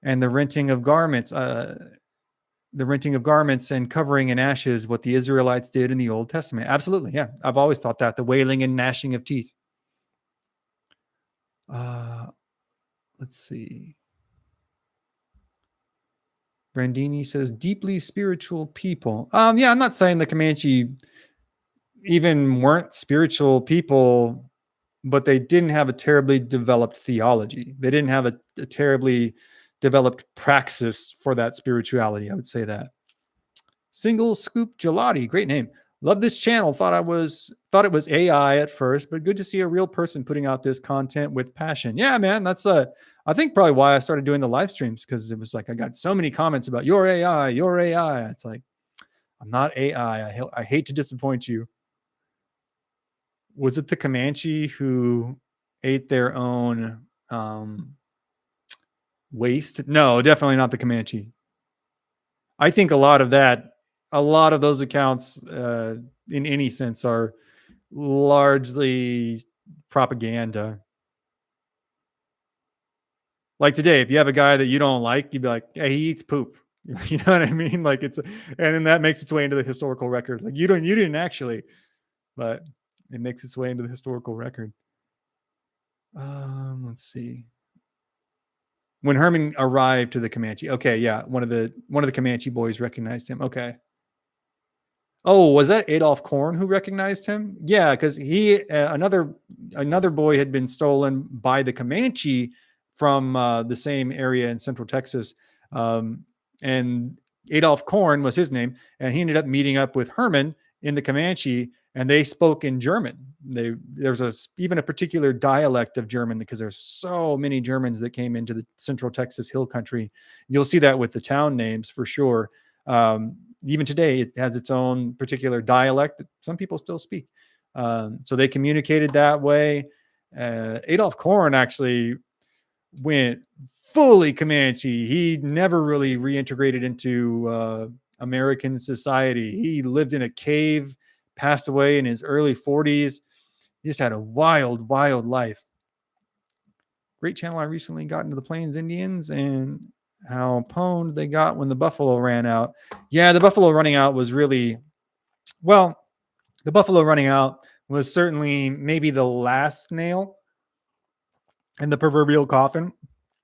And the renting of garments. The renting of garments and covering in ashes, what the Israelites did in the Old Testament. Absolutely. Yeah. I've always thought that. The wailing and gnashing of teeth. Let's see. Brandini says, deeply spiritual people. Yeah, I'm not saying the Comanche even weren't spiritual people, but they didn't have a terribly developed theology. They didn't have a terribly developed praxis for that spirituality. I would say that. Single Scoop Gelati, great name. Love this channel. Thought it was AI at first, but good to see a real person putting out this content with passion. Yeah, man, that's I think probably why I started doing the live streams, because it was like I got so many comments about your AI, your AI. It's like, I'm not AI. I hate to disappoint you. Was it the Comanche who ate their own waste? No, definitely not the Comanche. I think a lot of those accounts in any sense are largely propaganda. Like today, if you have a guy that you don't like, you'd be like, hey, he eats poop. You know what I mean? Like and then that makes its way into the historical record. Like you didn't actually, but it makes its way into the historical record. Let's see. When Herman arrived to the Comanche. Okay, yeah, one of the Comanche boys recognized him. Okay. Oh, was that Adolph Korn who recognized him? Yeah, because he another boy had been stolen by the Comanche from the same area in Central Texas, and Adolph Korn was his name, and he ended up meeting up with Herman in the Comanche, and they spoke in German. There's even a particular dialect of German, because there's so many Germans that came into the Central Texas Hill Country. You'll see that with the town names for sure. Even today, it has its own particular dialect that some people still speak. So they communicated that way. Adolph Korn actually went fully Comanche. He never really reintegrated into American society. He lived in a cave, passed away in his early 40s. He just had a wild, wild life. Great channel. I recently got into the Plains Indians and how pwned they got when the buffalo ran out. Yeah, the buffalo running out was really, well, the buffalo running out was certainly maybe the last nail in the proverbial coffin.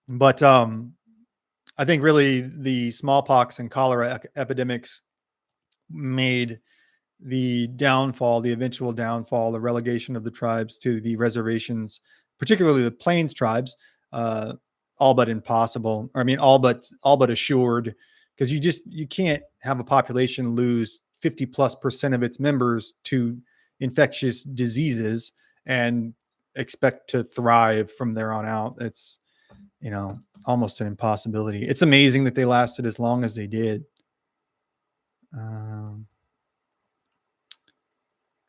But I think really the smallpox and cholera epidemics made the eventual downfall, the relegation of the tribes to the reservations, particularly the Plains tribes, all but impossible. I mean, all but assured, because you can't have a population lose 50+% of its members to infectious diseases and expect to thrive from there on out. almost an impossibility. It's amazing that they lasted as long as they did.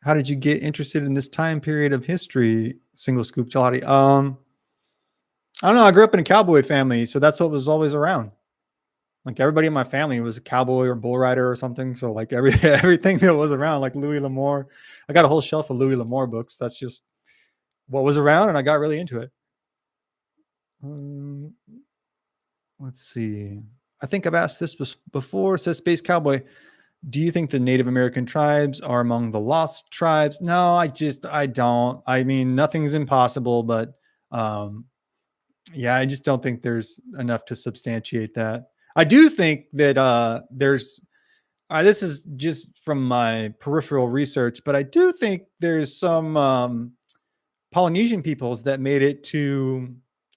How did you get interested in this time period of history? Single scoop Jolly. I don't know. I grew up in a cowboy family, so that's what was always around. Like everybody in my family was a cowboy or bull rider or something. So like everything that was around, like Louis L'Amour. I got a whole shelf of Louis L'Amour books. That's just what was around, and I got really into it. Let's see. I think I've asked this before. Says Space Cowboy. Do you think the Native American tribes are among the lost tribes? No, I don't. I mean, nothing's impossible, but yeah, I just don't think there's enough to substantiate that. I do think that there's, this is just from my peripheral research, but I do think there's some Polynesian peoples that made it to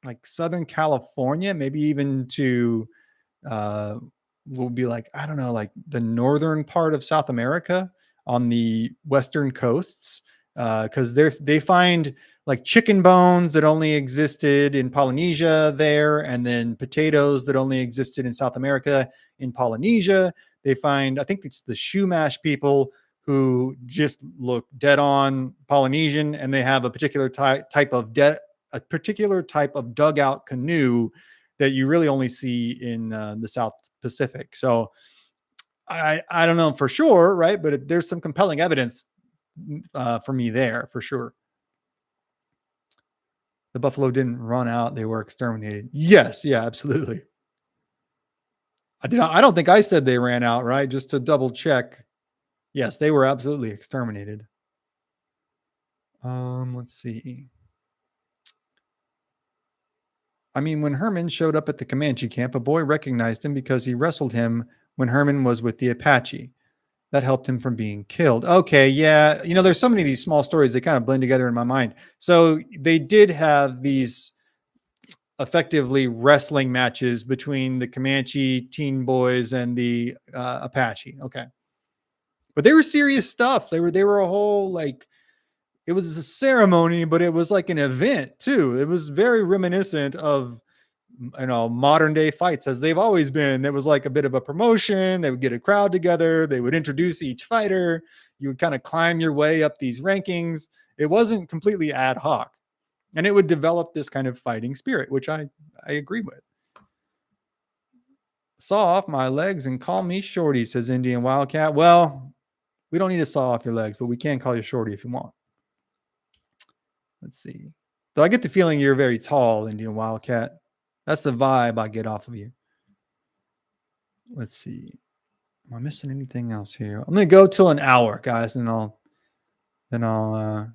like Southern California, maybe even to will be like, I don't know, like the northern part of South America on the western coasts, because they find like chicken bones that only existed in Polynesia there, and then potatoes that only existed in South America in Polynesia. They find, I think it's the Chumash people who just look dead on Polynesian, and they have a particular type of dugout canoe that you really only see in the South Pacific. So I don't know for sure, right? But there's some compelling evidence for me there for sure. The buffalo didn't run out; they were exterminated. Yes, yeah, absolutely. I don't think I said they ran out, right? Just to double check. Yes, they were absolutely exterminated. Let's see. I mean, when Herman showed up at the Comanche camp, a boy recognized him because he wrestled him when Herman was with the Apache. That helped him from being killed. Okay, yeah. There's so many of these small stories that kind of blend together in my mind. So they did have these effectively wrestling matches between the Comanche teen boys and the Apache. Okay. But they were serious stuff. They were a whole, like, it was a ceremony, but it was like an event too. It was very reminiscent of modern day fights as they've always been. There was like a bit of a promotion. They would get a crowd together. They would introduce each fighter. You would kind of climb your way up these rankings. It wasn't completely ad hoc, and it would develop this kind of fighting spirit, which I agree with. Saw off my legs and call me Shorty, says Indian Wildcat. Well, we don't need to saw off your legs, but we can call you Shorty if you want. Let's see. So I get the feeling you're very tall, Indian Wildcat. That's the vibe I get off of you. Let's see. Am I missing anything else here? I'm gonna go till an hour, guys, and then I'll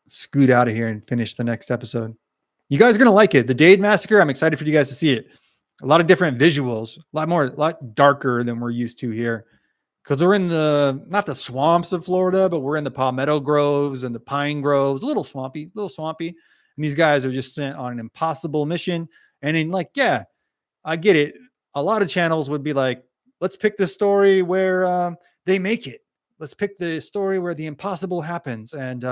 scoot out of here and finish the next episode. You guys are gonna like it. The Dade Massacre. I'm excited for you guys to see it. A lot of different visuals, a lot darker than we're used to here, because we're in not the swamps of Florida, but we're in the palmetto groves and the pine groves. A little swampy. And these guys are just sent on an impossible mission. And in yeah, I get it. A lot of channels would be like, let's pick the story where they make it. Let's pick the story where the impossible happens and,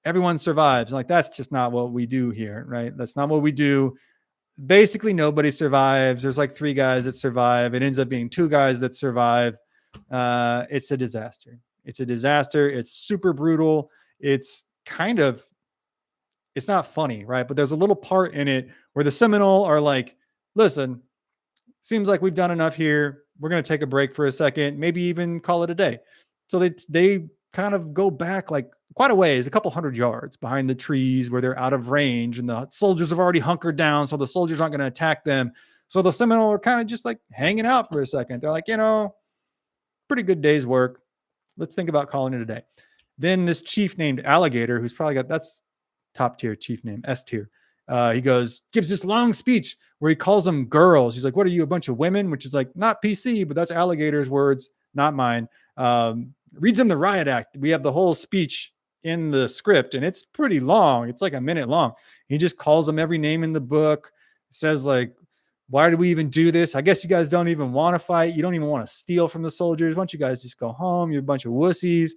everyone survives. Like, that's just not what we do here, right? That's not what we do. Basically, nobody survives. There's like 3 guys that survive. It ends up being 2 guys that survive. It's a disaster. It's super brutal. It's not funny, right? But there's a little part in it where the Seminole are like, listen, seems like we've done enough here. We're going to take a break for a second, maybe even call it a day. So they kind of go back like quite a ways, a couple hundred yards behind the trees where they're out of range, and the soldiers have already hunkered down, so the soldiers aren't going to attack them. So the Seminole are kind of just like hanging out for a second. They're like, pretty good day's work. Let's think about calling it a day. Then this chief named Alligator, who's probably that's top tier chief name, S tier. He gives this long speech where he calls them girls. He's like, what are you, a bunch of women? Which is like not PC, but that's Alligator's words, not mine. Reads them the riot act. We have the whole speech in the script, and it's pretty long. It's like a minute long. He just calls them every name in the book. Says like, why do we even do this? I guess you guys don't even want to fight. You don't even want to steal from the soldiers. Why don't you guys just go home? You're a bunch of wussies.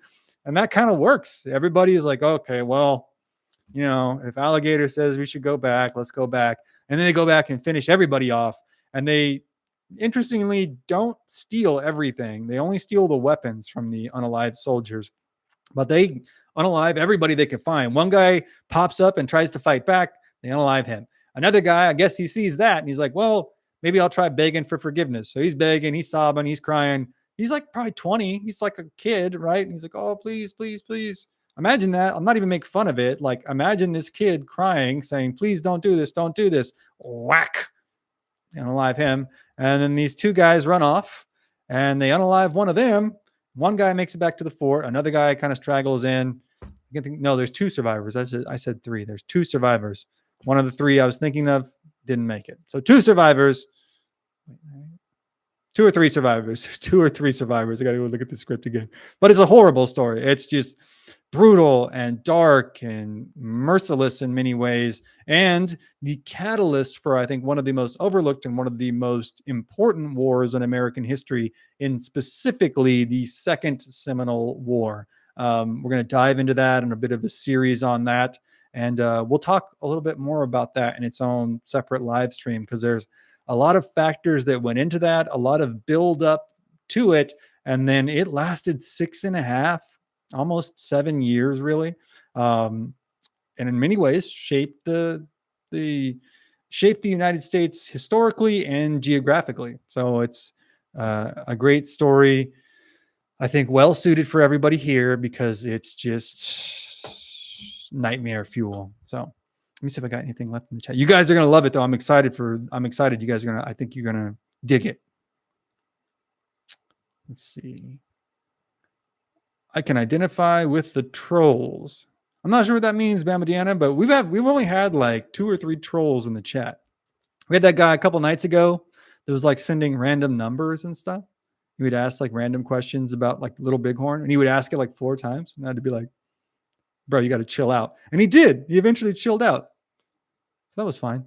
And that kind of works. Everybody is like, okay, well, You know, if alligator says we should go back, let's go back. And then they go back and finish everybody off. And they, interestingly, don't steal everything. They only steal the weapons from the unalived soldiers, but they unalive everybody they can find. One guy pops up and tries to fight back. They unalive him. Another guy, I guess he sees that and he's like, well, maybe I'll try begging for forgiveness. So he's begging, he's sobbing, he's crying. He's like probably 20. He's like a kid, right? And he's like, oh, please, please, please. Imagine that. I'm not even making fun of it. Like, imagine this kid crying, saying, please don't do this. Don't do this. Whack. They unalive him. And then these two guys run off and they unalive one of them. One guy makes it back to the fort. Another guy kind of straggles in. No, there's two survivors. I said three. There's two survivors. One of the three I was thinking of didn't make it. So two survivors. Two or three survivors. Two or three survivors. I got to go look at the script again. But it's a horrible story. It's just brutal and dark and merciless in many ways. And the catalyst for, I think, one of the most overlooked and one of the most important wars in American history, in specifically the Second Seminole War. We're going to dive into that in a bit of a series on that. And we'll talk a little bit more about that in its own separate live stream, because there's a lot of factors that went into that, a lot of build up to it. And then it lasted 6.5, almost 7 years, really. And in many ways shaped the United States historically and geographically. So it's a great story, I think, well suited for everybody here, because it's just nightmare fuel. So let me see if I got anything left in the chat. You guys are going to love it, though. I'm excited. You guys are going to, I think you're going to dig it. Let's see. I can identify with the trolls. I'm not sure what that means, Bamadiana, but we've only had like 2 or 3 trolls in the chat. We had that guy a couple nights ago that was like sending random numbers and stuff. He would ask like random questions about like Little Bighorn, and he would ask it like 4 times. And I had to be like, bro, you got to chill out. And he did. He eventually chilled out. So that was fine.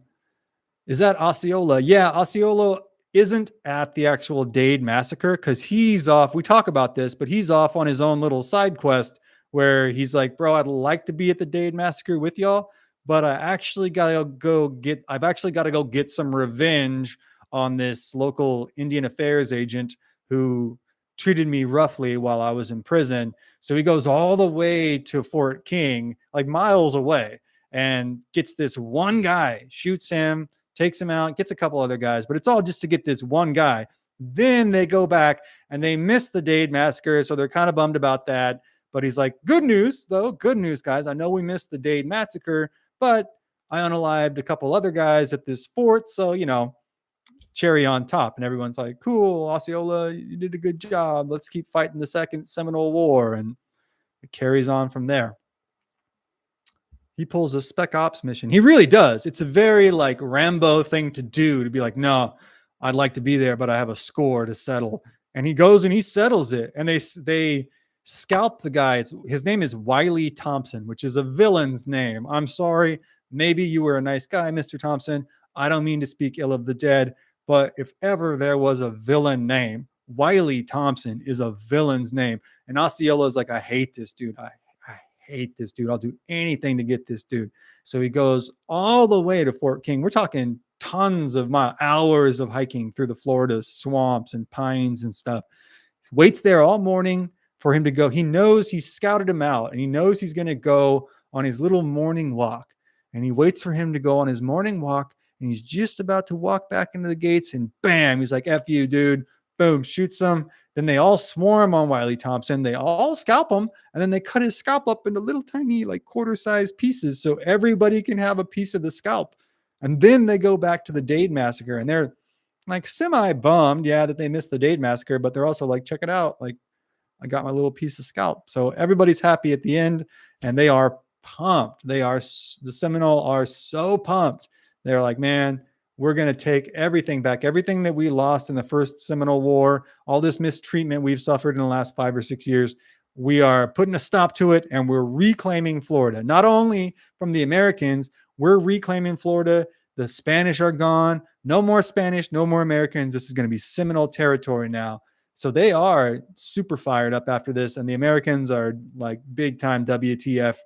Is that Osceola? Yeah, Osceola isn't at the actual Dade massacre, because he's off. We talk about this, but he's off on his own little side quest where he's like, bro, I'd like to be at the Dade massacre with y'all, but I've actually got to go get some revenge on this local Indian Affairs agent who treated me roughly while I was in prison. So he goes all the way to Fort King, like miles away, and gets this one guy, shoots him, takes him out, gets a couple other guys, but it's all just to get this one guy. Then they go back and they miss the Dade massacre, so they're kind of bummed about that. But he's like, good news, though. Good news, guys. I know we missed the Dade massacre, but I unalived a couple other guys at this fort, so, you know, cherry on top. And everyone's like, cool, Osceola, you did a good job. Let's keep fighting the Second Seminole War. And it carries on from there. He pulls a spec ops mission. He really does. It's a very like Rambo thing to do, to be like, no, I'd like to be there, but I have a score to settle. And he goes and he settles it. And they scalp the guy. His name is Wiley Thompson, which is a villain's name. I'm sorry. Maybe you were a nice guy, Mr. Thompson. I don't mean to speak ill of the dead, but if ever there was a villain name, Wiley Thompson is a villain's name. And Osceola is like, I hate this dude. I hate this dude. I'll do anything to get this dude. So he goes all the way to Fort King. We're talking tons of hours of hiking through the Florida swamps and pines and stuff. Waits there all morning for him to go. He knows he's scouted him out, and he knows he's going to go on his little morning walk. And he waits for him to go on his morning walk, and he's just about to walk back into the gates, and bam, he's like, F you, dude. Boom, shoots him. Then they all swarm on Wiley Thompson. They all scalp him, and then they cut his scalp up into little tiny, like quarter-sized pieces so everybody can have a piece of the scalp. And then they go back to the Dade massacre, and they're like semi-bummed, yeah, that they missed the Dade massacre, but they're also like, check it out. Like, I got my little piece of scalp. So everybody's happy at the end, and they are pumped. The Seminole are so pumped. They're like, man, we're going to take everything back, everything that we lost in the First Seminole War, all this mistreatment we've suffered in the last 5 or 6 years. We are putting a stop to it, and we're reclaiming Florida. Not only from the Americans, we're reclaiming Florida. The Spanish are gone. No more Spanish, no more Americans. This is going to be Seminole territory now. So they are super fired up after this, and the Americans are like big time WTF.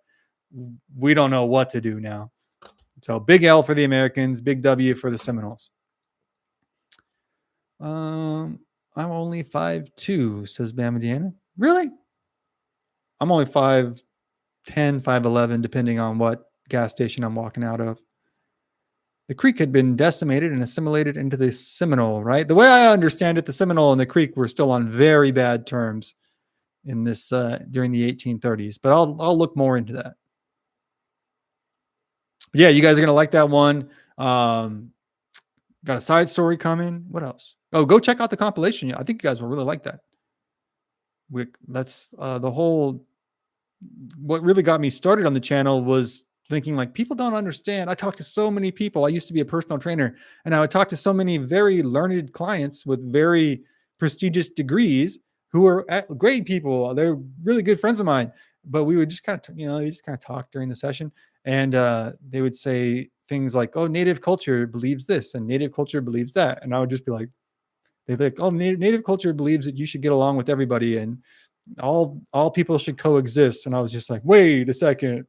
we don't know what to do now. So big L for the Americans, big W for the Seminoles. I'm only 5'2", says Bama Deanna. Really? I'm only 5'10", 5'11", depending on what gas station I'm walking out of. The Creek had been decimated and assimilated into the Seminole, right? The way I understand it, the Seminole and the Creek were still on very bad terms in this during the 1830s. But I'll look more into that. But yeah, you guys are gonna like that one. Got a side story coming. What else? Oh, go check out the compilation. I think you guys will really like that. That's the whole. What really got me started on the channel was thinking like people don't understand. I talked to so many people. I used to be a personal trainer, and I would talk to so many very learned clients with very prestigious degrees who are great people. They're really good friends of mine. But we would just kind of, you just kind of talk during the session, and they would say things like, "Oh, native culture believes this, and native culture believes that," and I would just be like, "They're like, oh, native culture believes that you should get along with everybody, and all people should coexist." And I was just like, wait a second,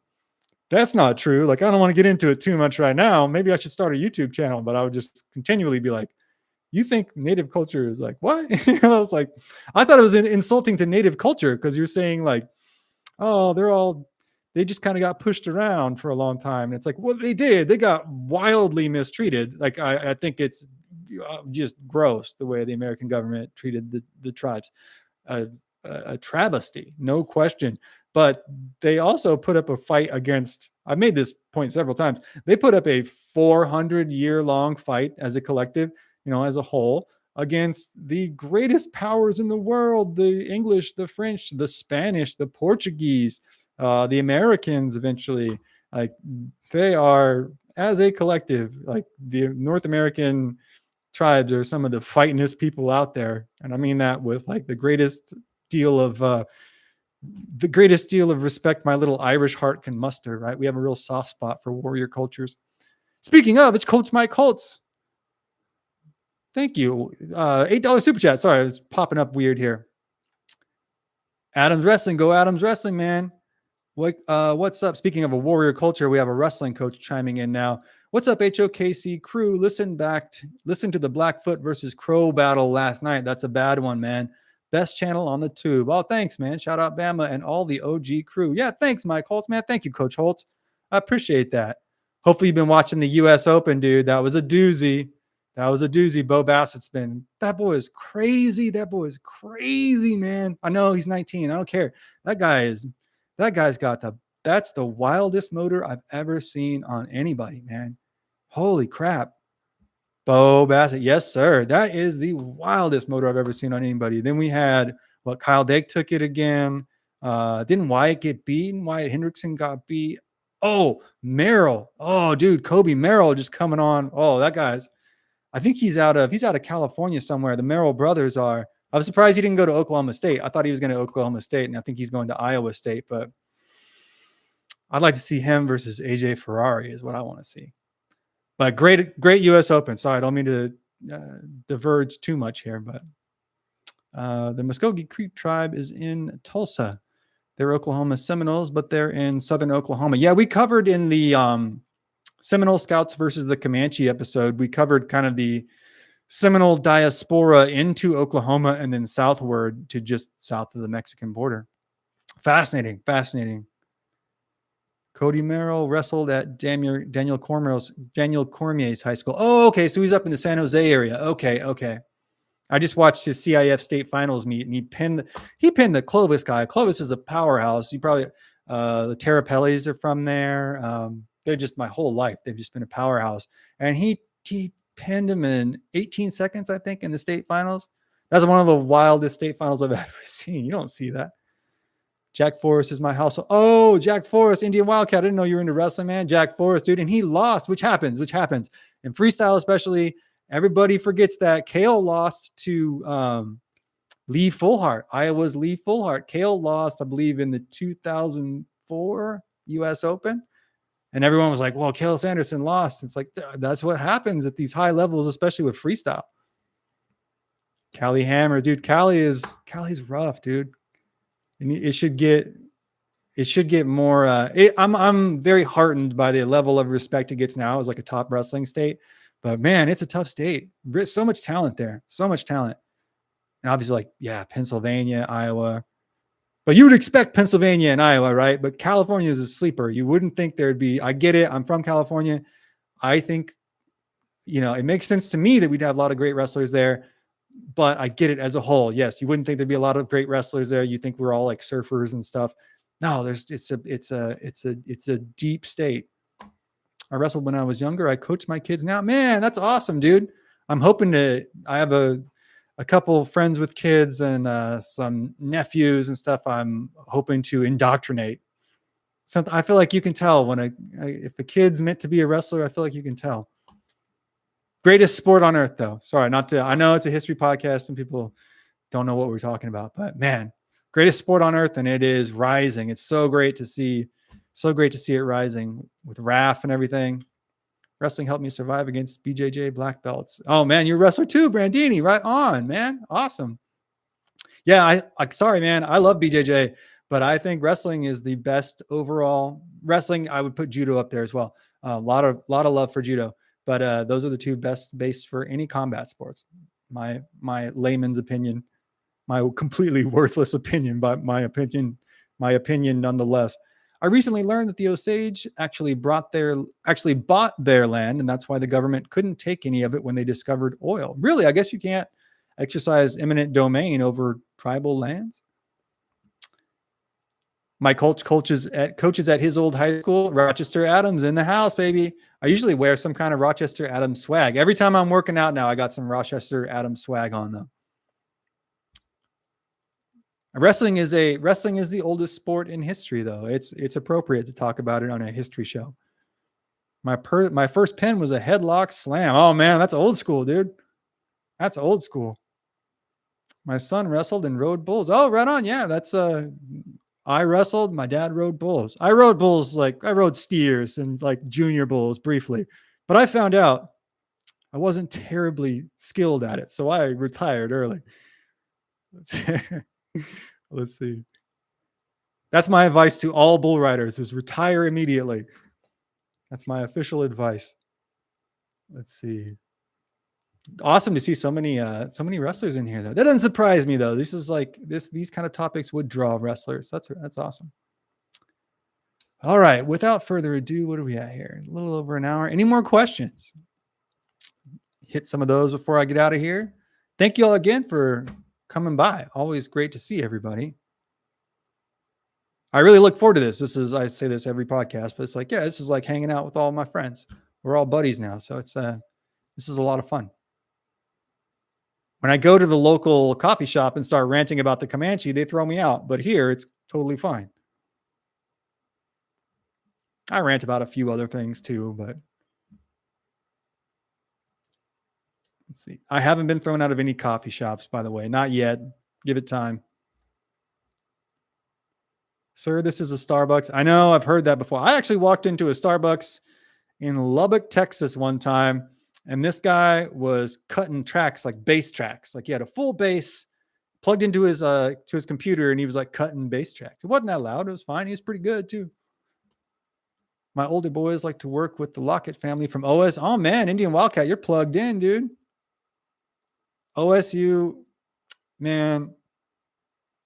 that's not true. Like, I don't want to get into it too much right now. Maybe I should start a YouTube channel. But I would just continually be like, you think native culture is like what? I was like, I thought it was insulting to native culture because you're saying like, oh, they just kind of got pushed around for a long time. And it's like, well, they did. They got wildly mistreated. Like, I think it's just gross the way the American government treated the tribes. A travesty, no question. But they also put up a fight against, I've made this point several times, they put up a 400-year-long fight as a collective, as a whole, against the greatest powers in the world, the English, the French, the Spanish, the Portuguese, the Americans eventually. Like, they are, as a collective, like the North American tribes are some of the fightingest people out there. And I mean that with like the greatest deal of respect my little Irish heart can muster, right? We have a real soft spot for warrior cultures. Speaking of, it's Coach Mike Holtz. Thank you. $8 super chat. Sorry, it's popping up weird here. Adams Wrestling. Go Adams Wrestling, man. What's up? Speaking of a warrior culture, we have a wrestling coach chiming in now. What's up, HOKC crew? Listen to the Blackfoot versus Crow battle last night. That's a bad one, man. Best channel on the tube. Oh, thanks, man. Shout out Bama and all the OG crew. Yeah, thanks, Mike Holtz, man. Thank you, Coach Holtz. I appreciate that. Hopefully you've been watching the U.S. Open, dude. That was a doozy. Bo Bassett's been. That boy is crazy. Man. I know he's 19. I don't care. That guy's got that's the wildest motor I've ever seen on anybody, man. Holy crap. Bo Bassett. Yes, sir. That is the wildest motor I've ever seen on anybody. Then we had Kyle Dake took it again. Didn't Wyatt get beaten? Wyatt Hendrickson got beat. Oh, Merrill. Oh, dude, Kobe Merrill just coming on. Oh, that guy's, I think he's out of California somewhere. The Merrill brothers are. I was surprised he didn't go to Oklahoma State. I thought he was going to Oklahoma State, and I think he's going to Iowa State. But I'd like to see him versus AJ Ferrari is what I want to see. But great U.S. Open. Sorry, I don't mean to diverge too much here, but the Muskogee Creek tribe is in Tulsa. They're Oklahoma Seminoles, but they're in southern Oklahoma. Yeah, we covered in the Seminole Scouts versus the Comanche episode, we covered kind of the Seminole diaspora into Oklahoma and then southward to just south of the Mexican border. Fascinating. Cody Merrill wrestled at Daniel Cormier's high school. Oh, okay. So he's up in the San Jose area. Okay. I just watched his CIF state finals meet, and he pinned the Clovis guy. Clovis is a powerhouse. You probably the Terrapellis are from there. They're just my whole life. They've just been a powerhouse. And he pinned him in 18 seconds, I think, in the state finals. That's one of the wildest state finals I've ever seen. You don't see that. Jack Forrest is my house. Oh, Jack Forrest, Indian Wildcat. I didn't know you were into wrestling, man. Jack Forrest, dude. And he lost, which happens. In freestyle, especially, everybody forgets that. Kale lost to Lee Fullhart. Iowa's Lee Fullhart. Kale lost, I believe, in the 2004 U.S. Open. And everyone was like, well, Kale Sanderson lost. It's like, that's what happens at these high levels, especially with freestyle. Callie Hammer, dude. Callie's rough, dude. And it should get it should get more. I'm very heartened by the level of respect it gets now as like a top wrestling state. But man, it's a tough state. So much talent there. So much talent. And obviously, like, yeah, Pennsylvania, Iowa. But you would expect Pennsylvania and Iowa, right? But California is a sleeper. You wouldn't think there'd be. I get it. I'm from California. I think, it makes sense to me that we'd have a lot of great wrestlers there. But I get it as a whole. Yes, you wouldn't think there'd be a lot of great wrestlers there. You think we're all like surfers and stuff. No, it's a deep state. I wrestled when I was younger. I coach my kids now. Man, that's awesome, dude. I'm hoping I have a couple of friends with kids and some nephews and stuff. I'm hoping to indoctrinate. Something I feel like you can tell when if a kid's meant to be a wrestler, I feel like you can tell. Greatest sport on earth, though. Sorry, I know it's a history podcast and people don't know what we're talking about, but man, greatest sport on earth, and it is rising. It's so great to see it rising with RAF and everything. Wrestling helped me survive against BJJ black belts. Oh man, you're a wrestler too, Brandini. Right on, man. Awesome. Yeah, sorry, man. I love BJJ, but I think wrestling is the best overall. Wrestling, I would put judo up there as well. A lot of love for judo, but those are the two best base for any combat sports. My layman's opinion, my completely worthless opinion, but my opinion nonetheless. I recently learned that the Osage actually bought their land, and that's why the government couldn't take any of it when they discovered oil. Really, I guess you can't exercise eminent domain over tribal lands. My coaches at his old high school, Rochester Adams in the house, baby. I usually wear some kind of Rochester Adams swag. Every time I'm working out now, I got some Rochester Adams swag on though. Wrestling is the oldest sport in history, though. It's appropriate to talk about it on a history show. My first pin was a headlock slam. Oh man, that's old school, dude. That's old school. My son wrestled and rode bulls. Oh, right on. Yeah, that's I wrestled. My dad rode bulls. I rode bulls, like I rode steers and like junior bulls briefly, but I found out I wasn't terribly skilled at it, so I retired early. Let's see. That's my advice to all bull riders: is retire immediately. That's my official advice. Let's see. Awesome to see so many wrestlers in here though. That doesn't surprise me though. This is like these kind of topics would draw wrestlers. That's awesome. All right. Without further ado, what are we at here? A little over an hour. Any more questions? Hit some of those before I get out of here. Thank you all again for coming by. Always great to see everybody. I really look forward to this. I say this every podcast, but it's like, yeah, this is like hanging out with all my friends. We're all buddies now. So this is a lot of fun. When I go to the local coffee shop and start ranting about the Comanche, they throw me out. But here, it's totally fine. I rant about a few other things too, but let's see. I haven't been thrown out of any coffee shops, by the way. Not yet. Give it time. Sir, this is a Starbucks. I know, I've heard that before. I actually walked into a Starbucks in Lubbock, Texas one time, and this guy was cutting tracks, like bass tracks. Like he had a full bass plugged into his computer, and he was like cutting bass tracks. It wasn't that loud. It was fine. He was pretty good too. My older boys like to work with the Lockett family from OS. Oh man, Indian Wildcat, you're plugged in, dude. OSU, man,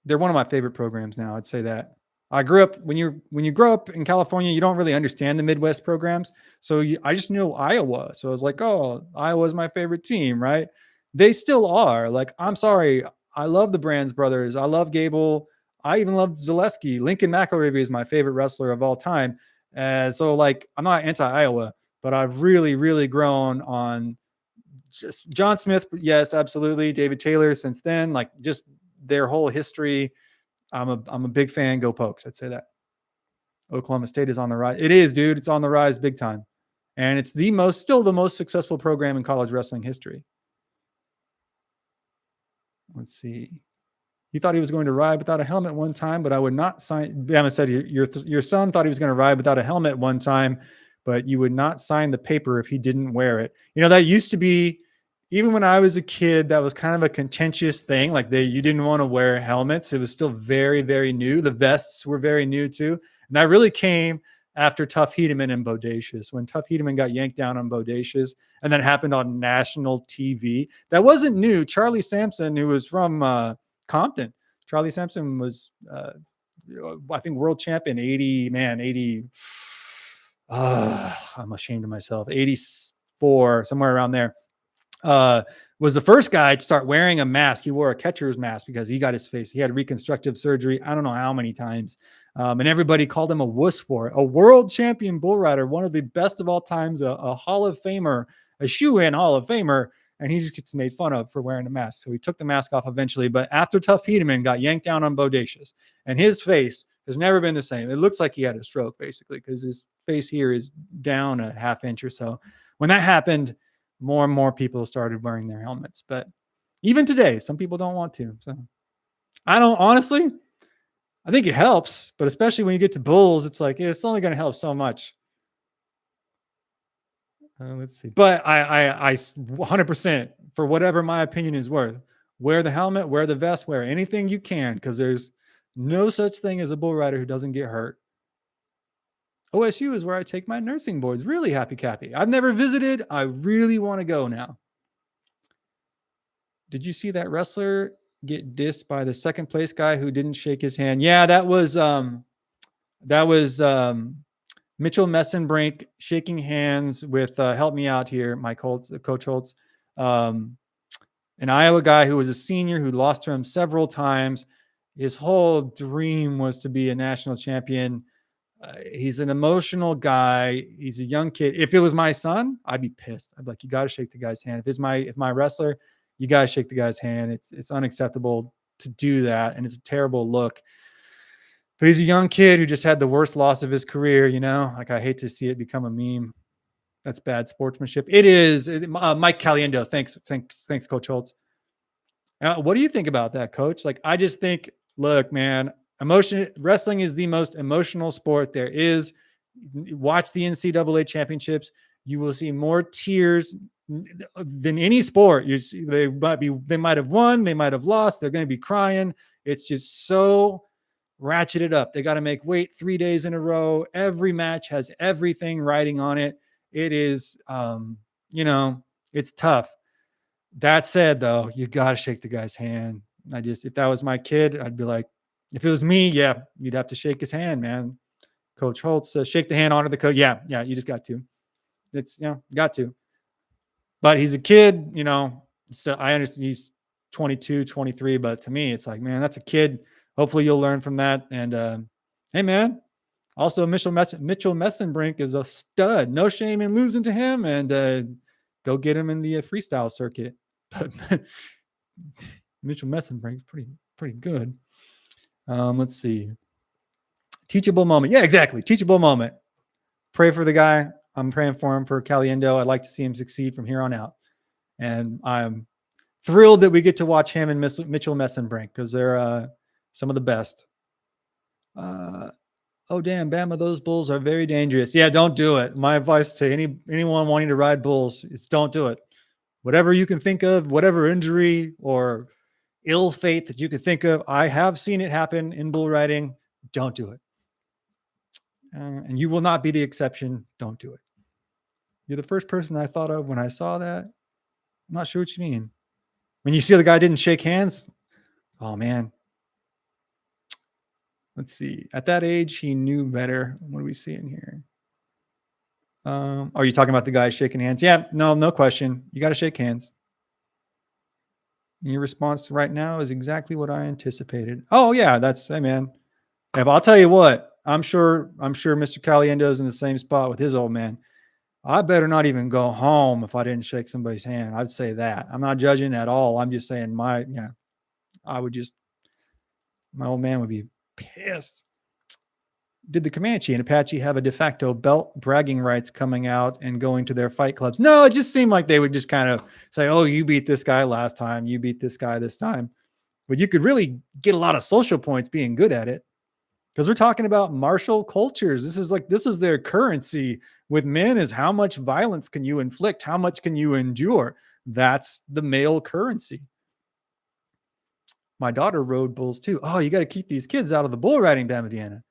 they're one of my favorite programs now. I'd say that. I grew up when you grow up in California, you don't really understand the Midwest programs. So I just knew Iowa. So I was like, oh, Iowa's my favorite team, right? They still are. Like, I'm sorry. I love the Brands brothers. I love Gable. I even love Zaleski. Lincoln McElravy is my favorite wrestler of all time. So like, I'm not anti-Iowa, but I've really, really grown on just John Smith. Yes, absolutely. David Taylor since then, like just their whole history. I'm a big fan. Go Pokes. I'd say that. Oklahoma State is on the rise. It is, dude. It's on the rise big time. And it's still the most successful program in college wrestling history. Let's see. He thought he was going to ride without a helmet one time, but I would not sign. Bama said your son thought he was going to ride without a helmet one time, but you would not sign the paper if he didn't wear it. You know, that used to be even when I was a kid, that was kind of a contentious thing. Like you didn't want to wear helmets. It was still very, very new. The vests were very new too. And that really came after Tough Hedeman and Bodacious. When Tough Hedeman got yanked down on Bodacious, and that happened on national TV. That wasn't new. Charlie Sampson, who was from Compton. Charlie Sampson was, I think, world champion 80. I'm ashamed of myself. 84, somewhere around there. Was the first guy to start wearing a mask. He wore a catcher's mask because he got his face. He had reconstructive surgery. I don't know how many times. And everybody called him a wuss for it. A world champion bull rider, one of the best of all times, a Hall of Famer, a shoe-in Hall of Famer. And he just gets made fun of for wearing a mask. So he took the mask off eventually. But after Tough Hedeman got yanked down on Bodacious, and his face has never been the same. It looks like he had a stroke, basically, because his face here is down a half inch or so. When that happened, more and more people started wearing their helmets. But even today, some people don't want to. So I don't, honestly, I think it helps, but especially when you get to bulls, it's like, it's only going to help so much. Let's see. But I 100%, for whatever my opinion is worth, wear the helmet, wear the vest, wear anything you can, because there's no such thing as a bull rider who doesn't get hurt. OSU is where I take my nursing boards. Really, Happy Cappy. I've never visited. I really want to go now. Did you see that wrestler get dissed by the second place guy who didn't shake his hand? Yeah, that was Mitchell Messenbrink shaking hands with help me out here, Mike Holtz, Coach Holtz, an Iowa guy who was a senior who lost to him several times. His whole dream was to be a national champion. He's an emotional guy. He's a young kid. If it was my son, I'd be pissed. I'd be like, you got to shake the guy's hand. If my wrestler, you got to shake the guy's hand. It's unacceptable to do that. And it's a terrible look. But he's a young kid who just had the worst loss of his career. Like, I hate to see it become a meme. That's bad sportsmanship. It is. Mike Caliendo. Thanks, Coach Holtz. What do you think about that, Coach? Like, I just think, look, man, wrestling is the most emotional sport there is. Watch the NCAA championships. You will see more tears than any sport. They might have won, they might have lost. They're going to be crying. It's just so ratcheted up. They got to make weight 3 days in a row. Every match has everything riding on it. It is, it's tough. That said, though, you got to shake the guy's hand. If that was my kid, I'd be like, if it was me, yeah, you'd have to shake his hand, man. Coach Holtz says, shake the hand, honor the coach. Yeah, you just got to. It's, got to. But he's a kid, so I understand he's 22, 23, but to me, it's like, man, that's a kid. Hopefully you'll learn from that. And hey, man, also Mitchell Messenbrink is a stud. No shame in losing to him, and go get him in the freestyle circuit. But Mitchell Messenbrink is pretty good. Let's see. Teachable moment. Yeah, exactly. Teachable moment. Pray for the guy. I'm praying for him, for Caliendo. I'd like to see him succeed from here on out. And I'm thrilled that we get to watch him and Mitchell Messenbrink, because they're some of the best. Oh, damn, Bama, those bulls are very dangerous. Yeah, don't do it. My advice to anyone wanting to ride bulls is don't do it. Whatever you can think of, whatever injury or ill fate that you could think of, I have seen it happen in bull riding. Don't do it. And you will not be the exception. Don't do it. You're the first person I thought of when I saw that. I'm not sure what you mean. When you see the guy didn't shake hands, oh, man. Let's see. At that age, he knew better. What do we see in here? Are you talking about the guy shaking hands? Yeah, no question. You got to shake hands. And your response right now is exactly what I anticipated. Oh, yeah, hey, man. If I'll tell you what, I'm sure Mr. Caliendo's in the same spot with his old man. I better not even go home if I didn't shake somebody's hand. I'd say that. I'm not judging at all. I'm just saying my old man would be pissed. Did the Comanche and Apache have a de facto belt bragging rights coming out and going to their fight clubs? No, it just seemed like they would just kind of say, oh, you beat this guy last time. You beat this guy this time. But you could really get a lot of social points being good at it, because we're talking about martial cultures. This is their currency with men, is how much violence can you inflict? How much can you endure? That's the male currency. My daughter rode bulls too. Oh, you got to keep these kids out of the bull riding, damn it, Deanna.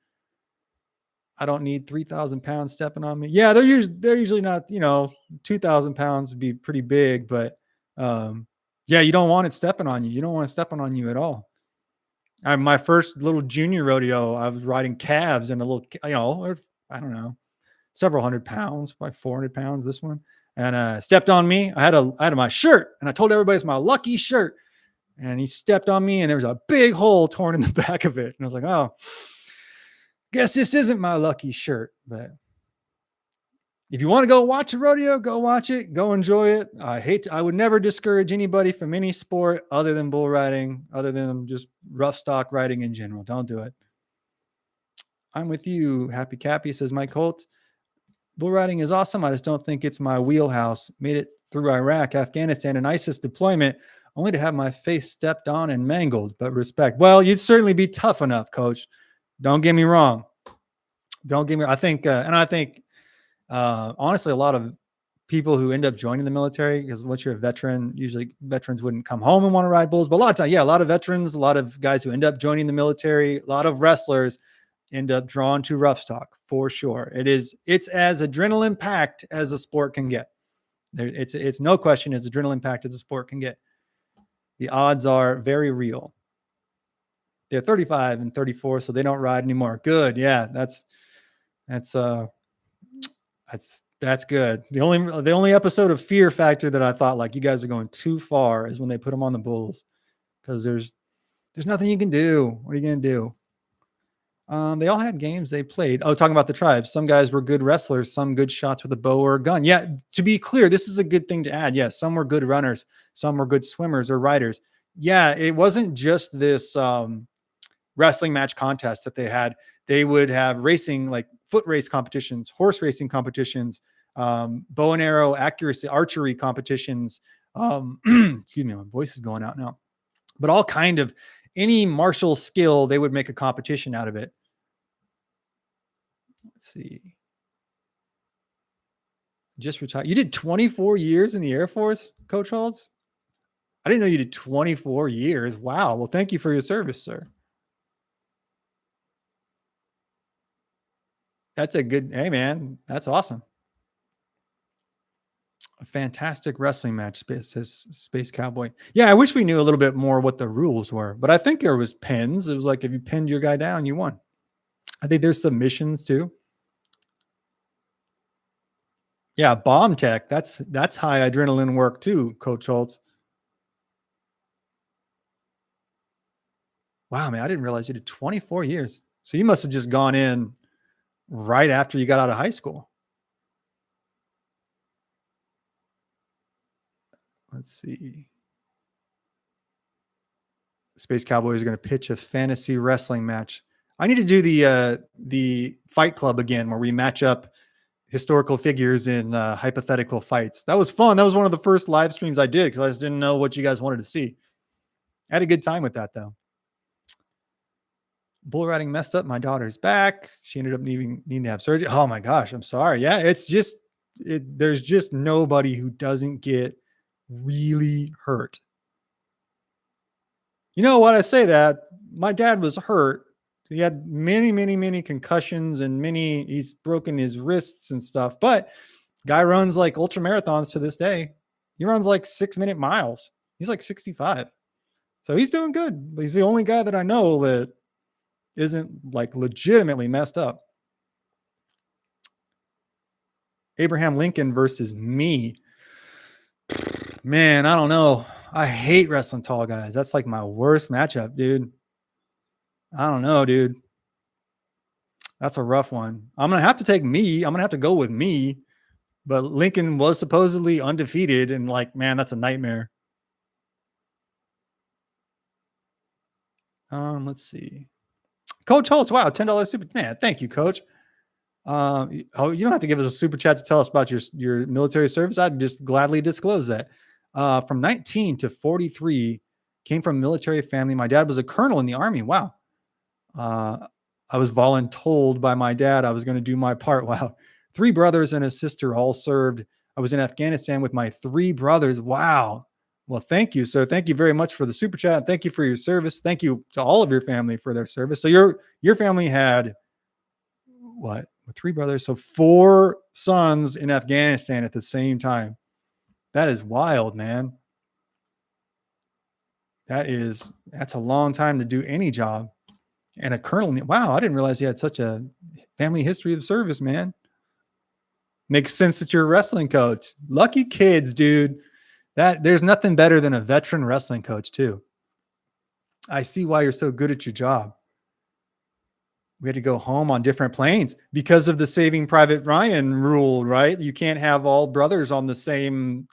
I don't need 3,000 pounds stepping on me. Yeah, they're usually not, 2,000 pounds would be pretty big, but yeah, you don't want it stepping on you. You don't want it stepping on you at all. My first little junior rodeo, I was riding calves and a little, I don't know, several hundred pounds, like 400 pounds, this one, and stepped on me. I had my shirt, and I told everybody it's my lucky shirt. And he stepped on me, and there was a big hole torn in the back of it. And I was like, oh, guess this isn't my lucky shirt. But if you want to go watch a rodeo, go watch it, go enjoy it. I would never discourage anybody from any sport other than bull riding, other than just rough stock riding in general. Don't do it. I'm with you, Happy Cappy, says Mike Holtz. Bull riding is awesome. I just don't think it's my wheelhouse. Made it through Iraq, Afghanistan, and ISIS deployment, only to have my face stepped on and mangled, but respect. Well, you'd certainly be tough enough, coach. Don't get me wrong. I think, honestly, a lot of people who end up joining the military, because once you're a veteran, usually veterans wouldn't come home and want to ride bulls, but a lot of times, yeah, a lot of veterans, a lot of guys who end up joining the military, a lot of wrestlers end up drawn to rough stock for sure. It's as adrenaline packed as a sport can get. It's no question as adrenaline packed as a sport can get. The odds are very real. They're 35 and 34, so they don't ride anymore. Good. Yeah, that's good. The only episode of Fear Factor that I thought like you guys are going too far is when they put them on the bulls, because there's nothing you can do. What are you gonna do? They all had games they played. Oh, talking about the tribes. Some guys were good wrestlers, some good shots with a bow or a gun. Yeah, to be clear, this is a good thing to add. Yeah, some were good runners, some were good swimmers or riders. Yeah, it wasn't just this wrestling match contest that they had. They would have racing, like foot race competitions, horse racing competitions, bow and arrow accuracy, archery competitions. Excuse me, my voice is going out now. But all kind of any martial skill, they would make a competition out of it. Let's see. Just retired. You did 24 years in the Air Force, Coach Holtz? I didn't know you did 24 years. Wow. Well, thank you for your service, sir. That's a good, hey man, that's awesome. A fantastic wrestling match, says Space Cowboy. Yeah, I wish we knew a little bit more what the rules were, but I think there was pins. It was like if you pinned your guy down, you won. I think there's submissions too. Yeah, bomb tech. That's high adrenaline work too, Coach Holtz. Wow, man, I didn't realize you did 24 years. So you must have just gone in right after you got out of high school. Let's see. Space Cowboys are going to pitch a fantasy wrestling match. I need to do the Fight Club again, where we match up historical figures in hypothetical fights. That was fun. That was one of the first live streams I did because I just didn't know what you guys wanted to see. I had a good time with that though. Bull riding messed up my daughter's back. She ended up needing to have surgery. Oh my gosh, I'm sorry. Yeah, it's just there's just nobody who doesn't get really hurt. You know what? I say that my dad was hurt. He had many concussions and he's broken his wrists and stuff, but guy runs like ultra marathons to this day. He runs like 6-minute miles. He's like 65. So he's doing good. But he's the only guy that I know that isn't like legitimately messed up. Abraham Lincoln versus me. Man, I don't know. I hate wrestling tall guys. That's like my worst matchup, dude. I don't know, dude. That's a rough one. I'm going to have to take me. I'm going to have to go with me. But Lincoln was supposedly undefeated. And like, man, that's a nightmare. Let's see. Coach Holtz, wow, $10 super. Man, thank you, Coach. Oh, you don't have to give us a super chat to tell us about your military service. I'd just gladly disclose that. From 19 to 43, came from a military family. My dad was a colonel in the Army. Wow. I was voluntold by my dad I was going to do my part. Wow. 3 brothers and a sister all served. I was in Afghanistan with my 3 brothers. Wow. Well, thank you, sir. Thank you very much for the super chat. Thank you for your service. Thank you to all of your family for their service. So your family had what? 3 brothers, so 4 sons in Afghanistan at the same time. That is wild, man. That's a long time to do any job. And a colonel, wow, I didn't realize you had such a family history of service, man. Makes sense that you're a wrestling coach. Lucky kids, dude. There's nothing better than a veteran wrestling coach, too. I see why you're so good at your job. We had to go home on different planes because of the Saving Private Ryan rule, right? You can't have all brothers on the same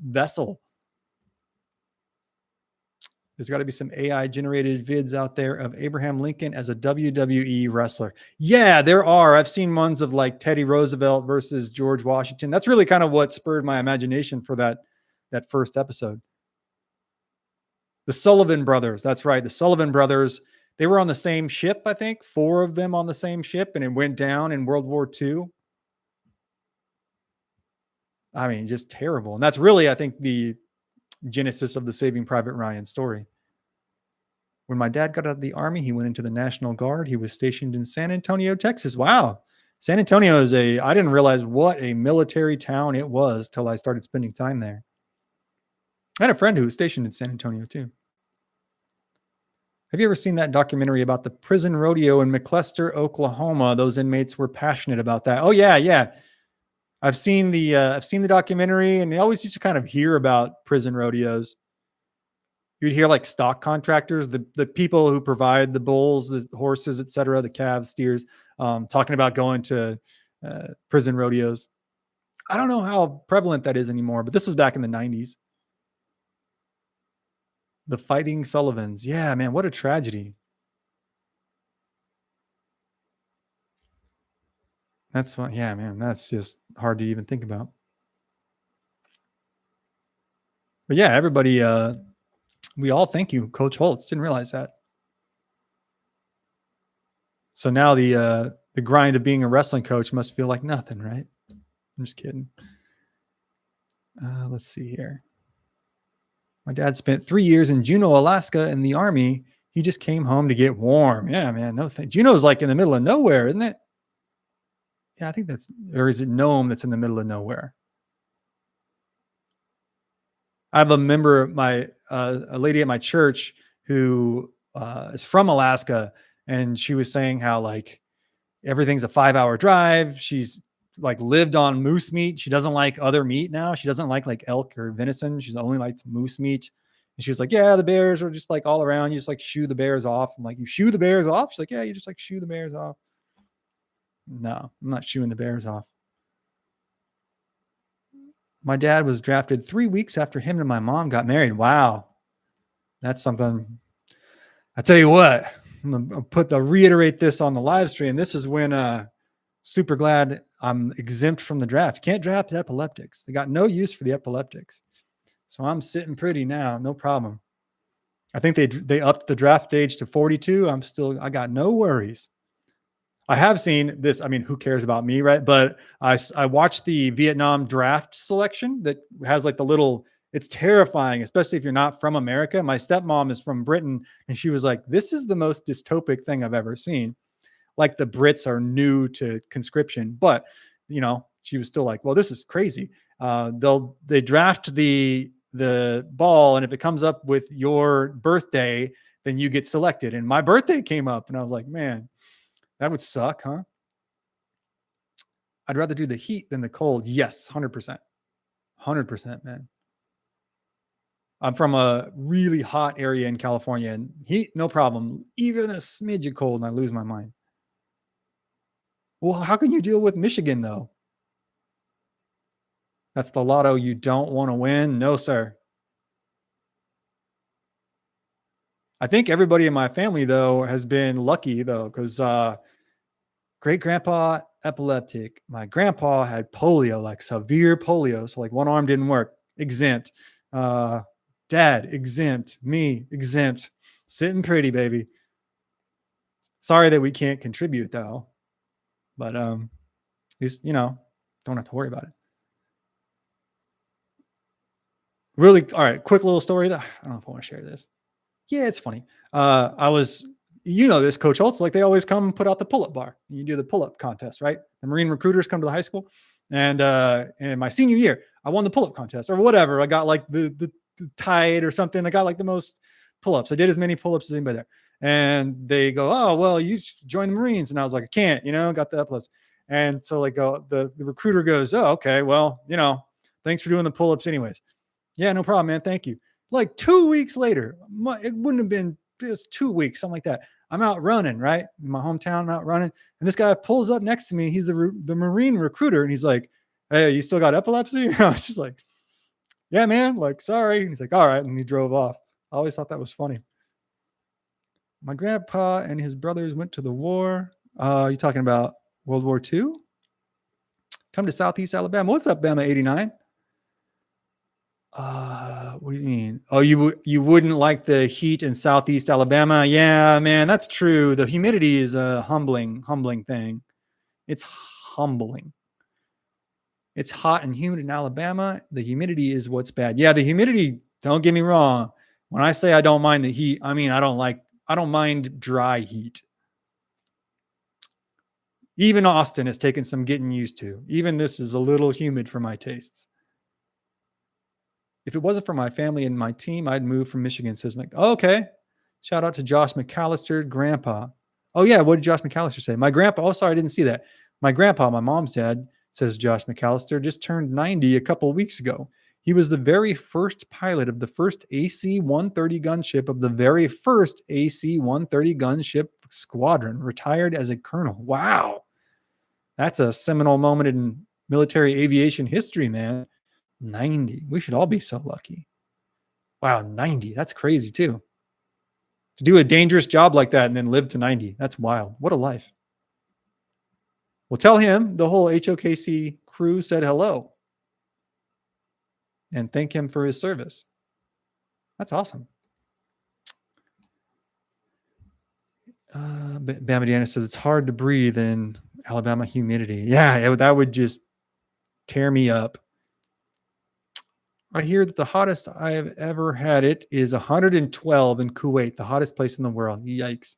vessel. There's got to be some AI generated vids out there of Abraham Lincoln as a WWE wrestler. Yeah, there are. I've seen ones of like Teddy Roosevelt versus George Washington. That's really kind of what spurred my imagination for that first episode. The Sullivan brothers. That's right. The Sullivan brothers. They were on the same ship, I think. 4 of them on the same ship, and it went down in World War II. I mean, just terrible. And that's really, I think, the genesis of the Saving Private Ryan story. When my dad got out of the Army, he went into the National Guard. He was stationed in San Antonio, Texas. Wow. San Antonio is I didn't realize what a military town it was till I started spending time there. I had a friend who was stationed in San Antonio too. Have you ever seen that documentary about the prison rodeo in McCluster, Oklahoma? Those inmates were passionate about that. Oh yeah, yeah. I've seen the documentary, and I always used to kind of hear about prison rodeos. You'd hear like stock contractors, the people who provide the bulls, the horses, etc., the calves, steers, talking about going to prison rodeos. I don't know how prevalent that is anymore, but this was back in the 90s. The Fighting Sullivans. Yeah, man, what a tragedy. That's what, yeah, man, that's just hard to even think about. But yeah, everybody, we all thank you, Coach Holtz. Didn't realize that. So now the grind of being a wrestling coach must feel like nothing, right? I'm just kidding. Let's see here. My dad spent 3 years in Juneau, Alaska in the Army. He just came home to get warm. Yeah, man, no thanks. Juneau's like in the middle of nowhere, isn't it? Yeah, I think that's, or is it Nome that's in the middle of nowhere? I have a member, a lady at my church who is from Alaska, and she was saying how like everything's a 5-hour drive. She's like lived on moose meat. She doesn't like other meat now. She doesn't like elk or venison. She only likes moose meat. And she was like, yeah, the bears are just like all around. You just like shoo the bears off. I'm like, you shoo the bears off? She's like, yeah, you just like shoo the bears off. No, I'm not shooing the bears off. My dad was drafted 3 weeks after him and my mom got married. Wow. That's something. I tell you what, I'll reiterate this on the live stream. This is when super glad I'm exempt from the draft. Can't draft epileptics. They got no use for the epileptics. So I'm sitting pretty now, no problem. I think they upped the draft age to 42. I got no worries. I have seen this. I mean, who cares about me, right? But I watched the Vietnam draft selection that has like the little, it's terrifying, especially if you're not from America. My stepmom is from Britain, and she was like, this is the most dystopic thing I've ever seen. Like the Brits are new to conscription, but she was still like, well, this is crazy. They draft the ball, and if it comes up with your birthday, then you get selected. And my birthday came up, and I was like, man, that would suck, huh? I'd rather do the heat than the cold. Yes, 100%. 100%, man. I'm from a really hot area in California, and heat, no problem. Even a smidge of cold, and I lose my mind. Well, how can you deal with Michigan, though? That's the lotto you don't want to win. No, sir. I think everybody in my family, though, has been lucky, though, because great grandpa, epileptic. My grandpa had polio, like severe polio. So like one arm didn't work, exempt. Dad, exempt. Me, exempt. Sitting pretty, baby. Sorry that we can't contribute, though. But at least, don't have to worry about it. Really, all right, quick little story that I don't know if I want to share this. Yeah, it's funny. I was, this, Coach Holtz, like they always come and put out the pull-up bar. You do the pull-up contest, right? The Marine recruiters come to the high school. And in my senior year, I won the pull-up contest or whatever. I got like the tied or something. I got like the most pull-ups. I did as many pull-ups as anybody there. And they go, oh, well, you join the Marines. And I was like, I can't, got the uploads. And so like the recruiter goes, oh, okay, well, thanks for doing the pull-ups anyways. Yeah, no problem, man. Thank you. Like 2 weeks later, it wouldn't have been just 2 weeks, something like that. I'm out running, right? In my hometown, I'm out running. And this guy pulls up next to me. He's the Marine recruiter. And he's like, hey, you still got epilepsy? And I was just like, yeah, man. Like, sorry. And he's like, all right. And he drove off. I always thought that was funny. My grandpa and his brothers went to the war. You talking about World War II? Come to Southeast Alabama. What's up, Bama 89? What do you mean? Oh, you wouldn't like the heat in Southeast Alabama? Yeah, man, that's true. The humidity is a humbling thing. It's humbling. It's hot and humid in Alabama. The humidity is what's bad. Yeah, the humidity, don't get me wrong. When I say I don't mind the heat, I mean I don't mind dry heat. Even Austin has taken some getting used to. Even this is a little humid for my tastes. If it wasn't for my family and my team, I'd move from Michigan, says Mc. Oh, okay. Shout out to Josh McAllister, grandpa. Oh, yeah. What did Josh McAllister say? My grandpa. Oh, sorry. I didn't see that. My grandpa, my mom's dad, says Josh McAllister, just turned 90 a couple of weeks ago. He was the very first pilot of the first AC-130 gunship of the very first AC-130 gunship squadron, retired as a colonel. Wow. That's a seminal moment in military aviation history, man. 90. We should all be so lucky. Wow, 90. That's crazy too. To do a dangerous job like that and then live to 90. That's wild. What a life. Well, tell him the whole HOKC crew said hello and thank him for his service. That's awesome. Bama Deanna says it's hard to breathe in Alabama humidity. Yeah, that would just tear me up. I hear that the hottest I have ever had it is 112 in Kuwait, the hottest place in the world. Yikes.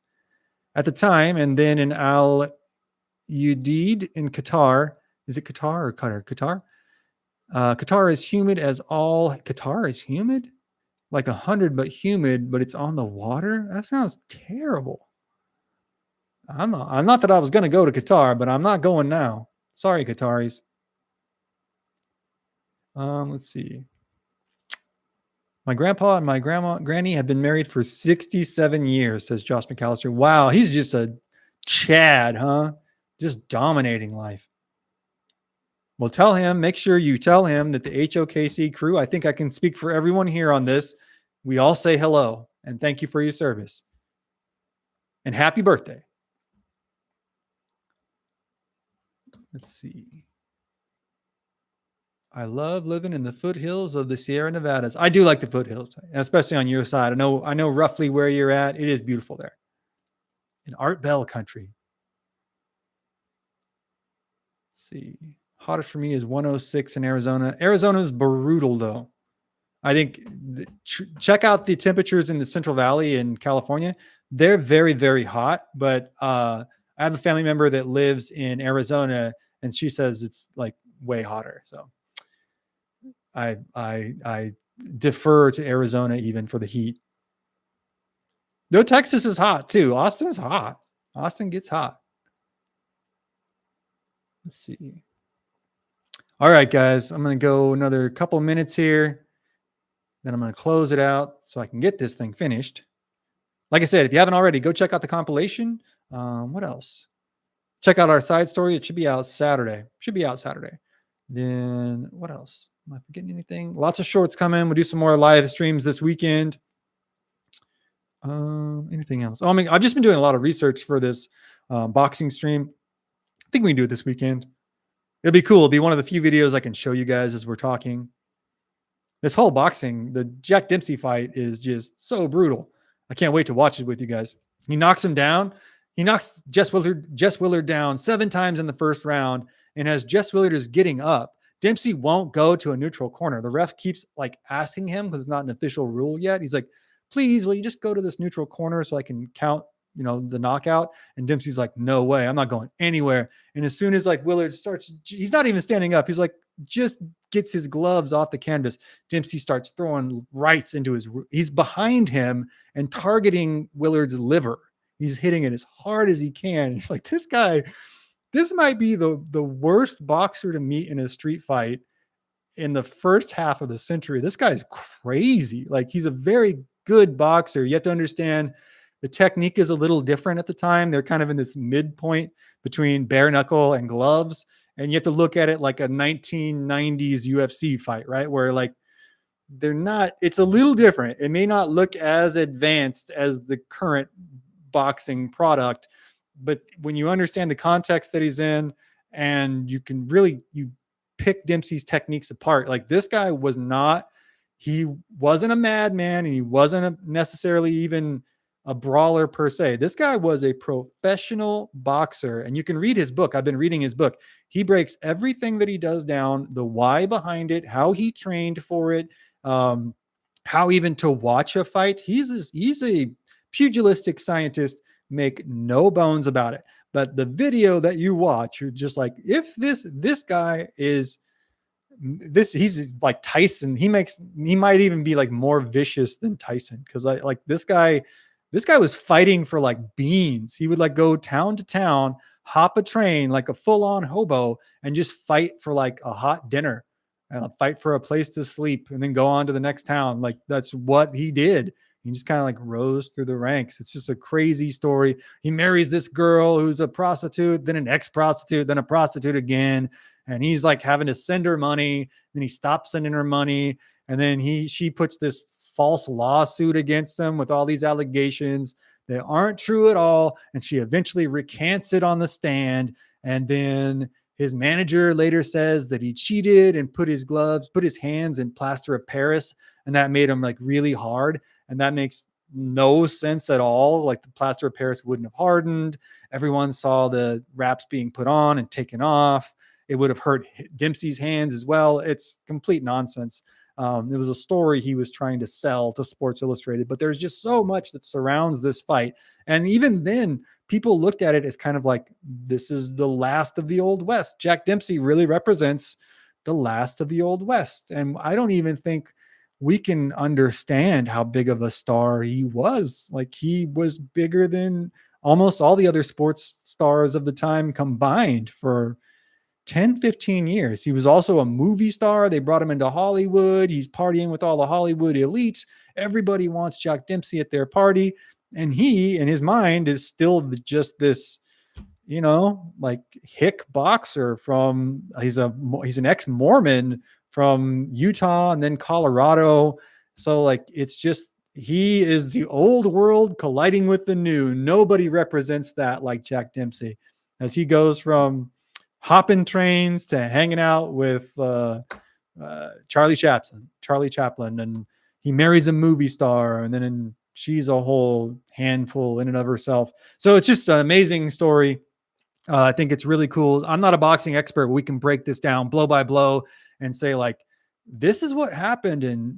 At the time, and then in Al Udeid in Qatar. Is it Qatar or Qatar? Qatar? Qatar is humid as all. Qatar is humid? Like 100, but humid, but it's on the water? That sounds terrible. I'm not that I was going to go to Qatar, but I'm not going now. Sorry, Qataris. Let's see. My grandpa and my granny have been married for 67 years, says Josh McAllister. Wow, he's just a Chad, huh? Just dominating life. Well, tell him, make sure you tell him that the HOKC crew, I think I can speak for everyone here on this. We all say hello and thank you for your service. And happy birthday. Let's see. I love living in the foothills of the Sierra Nevadas. I do like the foothills, especially on your side. I know roughly where you're at. It is beautiful there. In Art Bell country. Let's see. Hottest for me is 106 in Arizona. Arizona is brutal, though. I think check out the temperatures in the Central Valley in California. They're very, very hot. But I have a family member that lives in Arizona, and she says it's like way hotter. So I defer to Arizona even for the heat. Though Texas is hot too. Austin's hot. Austin gets hot. Let's see. All right, guys. I'm going to go another couple minutes here. Then I'm going to close it out so I can get this thing finished. Like I said, if you haven't already, go check out the compilation. What else? Check out our side story. It should be out Saturday. Then what else? Am I forgetting anything? Lots of shorts coming. We'll do some more live streams this weekend. Anything else? Oh, I mean, I've just been doing a lot of research for this boxing stream. I think we can do it this weekend. It'll be cool. It'll be one of the few videos I can show you guys as we're talking. This whole boxing, the Jack Dempsey fight is just so brutal. I can't wait to watch it with you guys. He knocks him down. He knocks Jess Willard down 7 times in the first round. And as Jess Willard is getting up, Dempsey won't go to a neutral corner. The ref keeps like asking him because it's not an official rule yet. He's like, please, will you just go to this neutral corner so I can count, the knockout? And Dempsey's like, no way, I'm not going anywhere. And as soon as like Willard starts, he's not even standing up. He's like, just gets his gloves off the canvas. Dempsey starts throwing rights into he's behind him and targeting Willard's liver. He's hitting it as hard as he can. He's like, this might be the worst boxer to meet in a street fight in the first half of the century. This guy's crazy. Like, he's a very good boxer. You have to understand the technique is a little different at the time. They're kind of in this midpoint between bare knuckle and gloves. And you have to look at it like a 1990s UFC fight, right? Where like it's a little different. It may not look as advanced as the current boxing product, but when you understand the context that he's in, and you pick Dempsey's techniques apart. Like, this guy he wasn't a madman, and he wasn't necessarily even a brawler per se. This guy was a professional boxer, and you can read his book. I've been reading his book. He breaks everything that he does down, the why behind it, how he trained for it, how even to watch a fight. He's a pugilistic scientist, make no bones about it. But the video that you watch, you're just like, if this guy is he's like Tyson. He might even be like more vicious than Tyson, because this guy was fighting for like beans. He would like go town to town, hop a train like a full-on hobo, and just fight for like a hot dinner, fight for a place to sleep, and then go on to the next town. Like, that's what he did. He just kind of like rose through the ranks. It's just a crazy story. He marries this girl who's a prostitute, then an ex-prostitute, then a prostitute again. And he's like having to send her money. Then he stops sending her money. And then she puts this false lawsuit against him with all these allegations that aren't true at all. And she eventually recants it on the stand. And then his manager later says that he cheated and put his hands in plaster of Paris. And that made him like really hard. And that makes no sense at all. Like, the plaster of Paris wouldn't have hardened. Everyone saw the wraps being put on and taken off. It would have hurt Dempsey's hands as well. It's complete nonsense. It was a story he was trying to sell to Sports Illustrated, but there's just so much that surrounds this fight. And even then, people looked at it as kind of like, this is the last of the Old West. Jack Dempsey really represents the last of the Old West. And I don't even think we can understand how big of a star he was. Like, he was bigger than almost all the other sports stars of the time combined for 10, 15 years. He was also a movie star. They brought him into Hollywood. He's partying with all the Hollywood elites. Everybody wants Jack Dempsey at their party. And he, in his mind, is still just this, like, hick boxer he's an ex-Mormon from Utah and then Colorado. So like, it's just, he is the old world colliding with the new. Nobody represents that like Jack Dempsey, as he goes from hopping trains to hanging out with Charlie Chaplin, and he marries a movie star, and then she's a whole handful in and of herself. So it's just an amazing story. I think it's really cool. I'm not a boxing expert, but we can break this down blow by blow and say, like, this is what happened. And,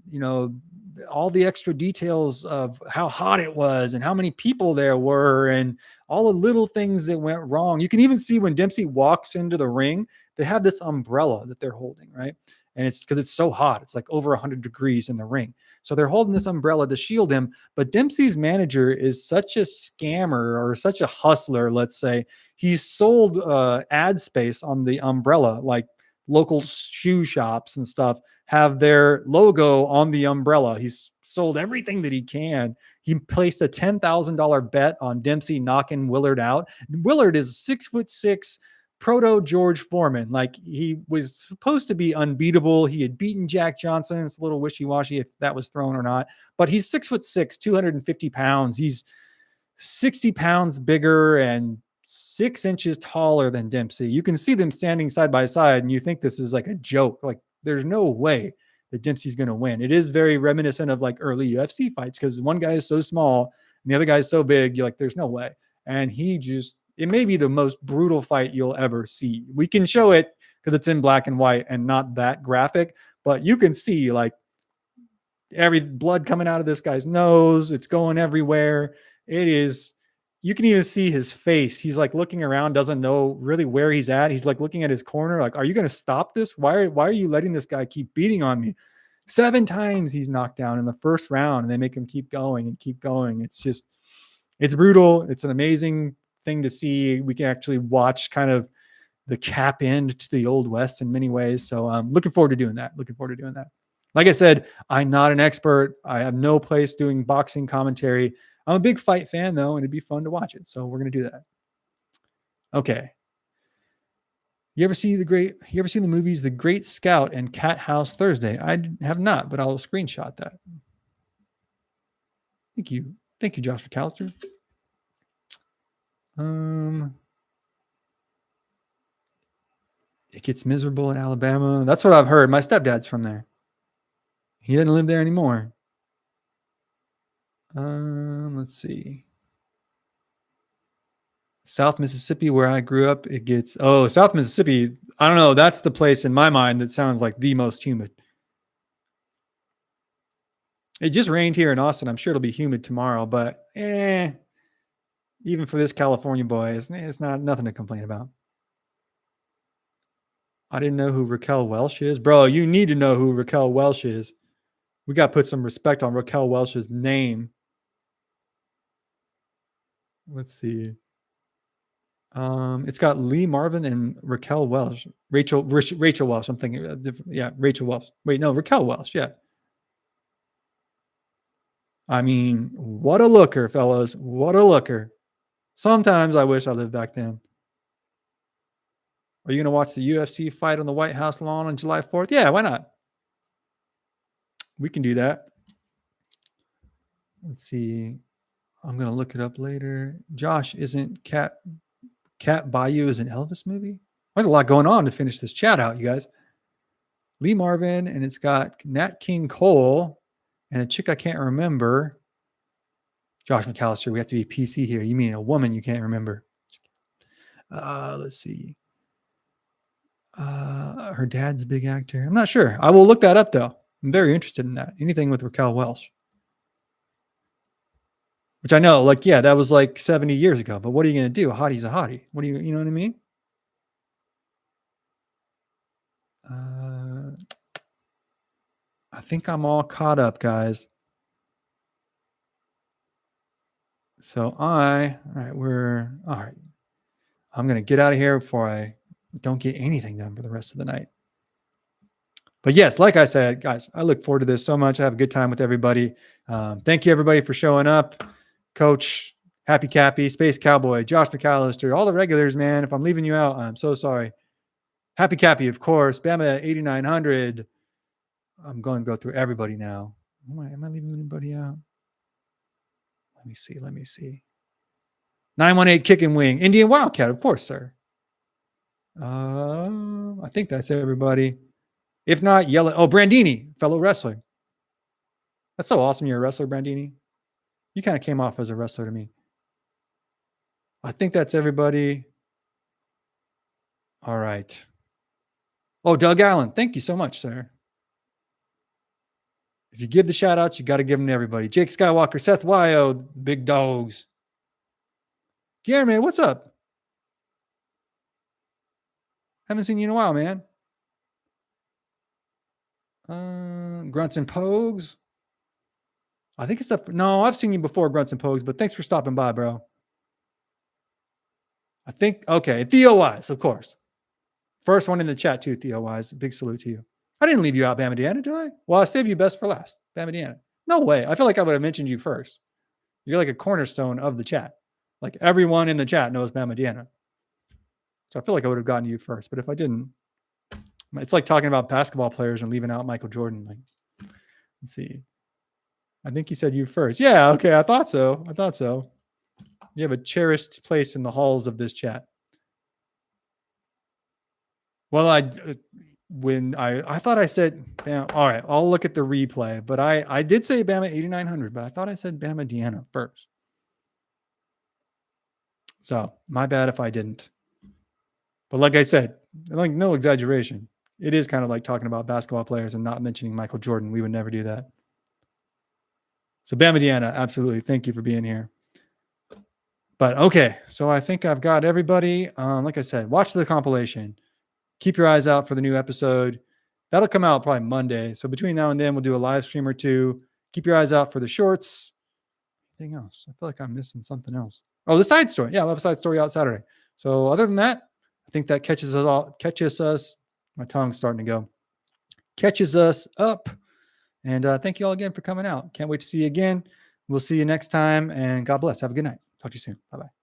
all the extra details of how hot it was and how many people there were and all the little things that went wrong. You can even see when Dempsey walks into the ring, they have this umbrella that they're holding, right? And it's because it's so hot. It's like over 100 degrees in the ring. So they're holding this umbrella to shield him. But Dempsey's manager is such a scammer, or such a hustler, let's say. He's sold ad space on the umbrella, like local shoe shops and stuff have their logo on the umbrella. He's sold everything that he can. He placed a $10,000 bet on Dempsey knocking Willard out. Willard is 6'6", proto George Foreman. Like, he was supposed to be unbeatable. He had beaten Jack Johnson. It's a little wishy-washy if that was thrown or not, but he's 6'6", 250 pounds. He's 60 pounds bigger and 6 inches taller than Dempsey. You can see them standing side by side, and you think this is like a joke. Like, there's no way that Dempsey's going to win. It is very reminiscent of like early UFC fights, because one guy is so small and the other guy is so big. You're like, there's no way. And it may be the most brutal fight you'll ever see. We can show it because it's in black and white and not that graphic. But you can see like every blood coming out of this guy's nose. It's going everywhere. It is. You can even see his face. He's like looking around, doesn't know really where he's at. He's like looking at his corner. Like, are you going to stop this? Why are you letting this guy keep beating on me? 7 times he's knocked down in the first round, and they make him keep going and keep going. It's just, it's brutal. It's an amazing thing to see. We can actually watch kind of the cap end to the Old West in many ways. So I'm looking forward to doing that. Like I said, I'm not an expert. I have no place doing boxing commentary. I'm a big fight fan though, and it'd be fun to watch it. So we're going to do that. Okay. You ever see the movies, The Great Scout and Cat House Thursday? I have not, but I'll screenshot that. Thank you. Thank you, Josh McAllister. It gets miserable in Alabama. That's what I've heard. My stepdad's from there. He doesn't live there anymore. Let's see. South Mississippi, where I grew up, it gets, South Mississippi. I don't know. That's the place in my mind that sounds like the most humid. It just rained here in Austin. I'm sure it'll be humid tomorrow, but even for this California boy, it's not nothing to complain about. I didn't know who Raquel Welch is. Bro, you need to know who Raquel Welch is. We got to put some respect on Raquel Welch's name. Let's see. It's got Lee Marvin and Raquel Welch. Rachel Welch. I'm thinking, Rachel Welch. Wait, no, Raquel Welch. Yeah. I mean, what a looker, fellas. What a looker. Sometimes I wish I lived back then. Are you going to watch the UFC fight on the White House lawn on July 4th? Yeah, why not? We can do that. Let's see. I'm going to look it up later. Josh, isn't Cat Bayou is an Elvis movie? There's a lot going on to finish this chat out, you guys. Lee Marvin, and it's got Nat King Cole and a chick I can't remember. Josh McAllister, we have to be PC here. You mean a woman you can't remember? Let's see. Her dad's a big actor. I'm not sure. I will look that up though. I'm very interested in that. Anything with Raquel Welch. Which I know, like, yeah, that was like 70 years ago. But what are you going to do? A hottie's a hottie. What do you know what I mean? I think I'm all caught up, guys. So all right, I'm going to get out of here before I don't get anything done for the rest of the night. But yes, like I said, guys, I look forward to this so much. I have a good time with everybody. Thank you, everybody, for showing up. Coach, Happy Cappy, Space Cowboy, Josh McAllister, all the regulars, man. If I'm leaving you out, I'm so sorry. Happy Cappy, of course. Bama 8900. I'm going to go through everybody now. Am I leaving anybody out? Let me see. 918 Kick and Wing. Indian Wildcat, of course, sir. I think that's everybody. If not, yell at, Brandini, fellow wrestler. That's so awesome. You're a wrestler, Brandini. You kind of came off as a wrestler to me. I think that's everybody. All right. Doug Allen. Thank you so much, sir. If you give the shout outs, you got to give them to everybody. Jake Skywalker, Seth Wyo, big dogs. Guillermo, what's up? Haven't seen you in a while, man. Grunts and Pogues. I think it's no, I've seen you before, Grunts and Pogues, but thanks for stopping by, bro. I think, okay, Theo Wise, of course. First one in the chat too, Theo Wise. Big salute to you. I didn't leave you out, Bama Deanna, did I? Well, I saved you best for last, Bama Deanna. No way. I feel like I would have mentioned you first. You're like a cornerstone of the chat. Like everyone in the chat knows Bama Deanna. So I feel like I would have gotten to you first, but if I didn't, it's like talking about basketball players and leaving out Michael Jordan. Like, let's see. I think he said you first. Yeah, okay. I thought so. You have a cherished place in the halls of this chat. Well, I thought I said, all right, I'll look at the replay, but I did say Bama 8900, but I thought I said Bama Deanna first. So my bad if I didn't. But like I said, like no exaggeration, it is kind of like talking about basketball players and not mentioning Michael Jordan. We would never do that. So Bama Deanna, absolutely. Thank you for being here. But okay, so I think I've got everybody. Like I said, watch the compilation. Keep your eyes out for the new episode. That'll come out probably Monday. So between now and then, we'll do a live stream or two. Keep your eyes out for the shorts. Anything else? I feel like I'm missing something else. Oh, the side story. Yeah, I'll have a side story out Saturday. So other than that, I think that catches us. My tongue's starting to go. Catches us up. And thank you all again for coming out. Can't wait to see you again. We'll see you next time. And God bless. Have a good night. Talk to you soon. Bye-bye.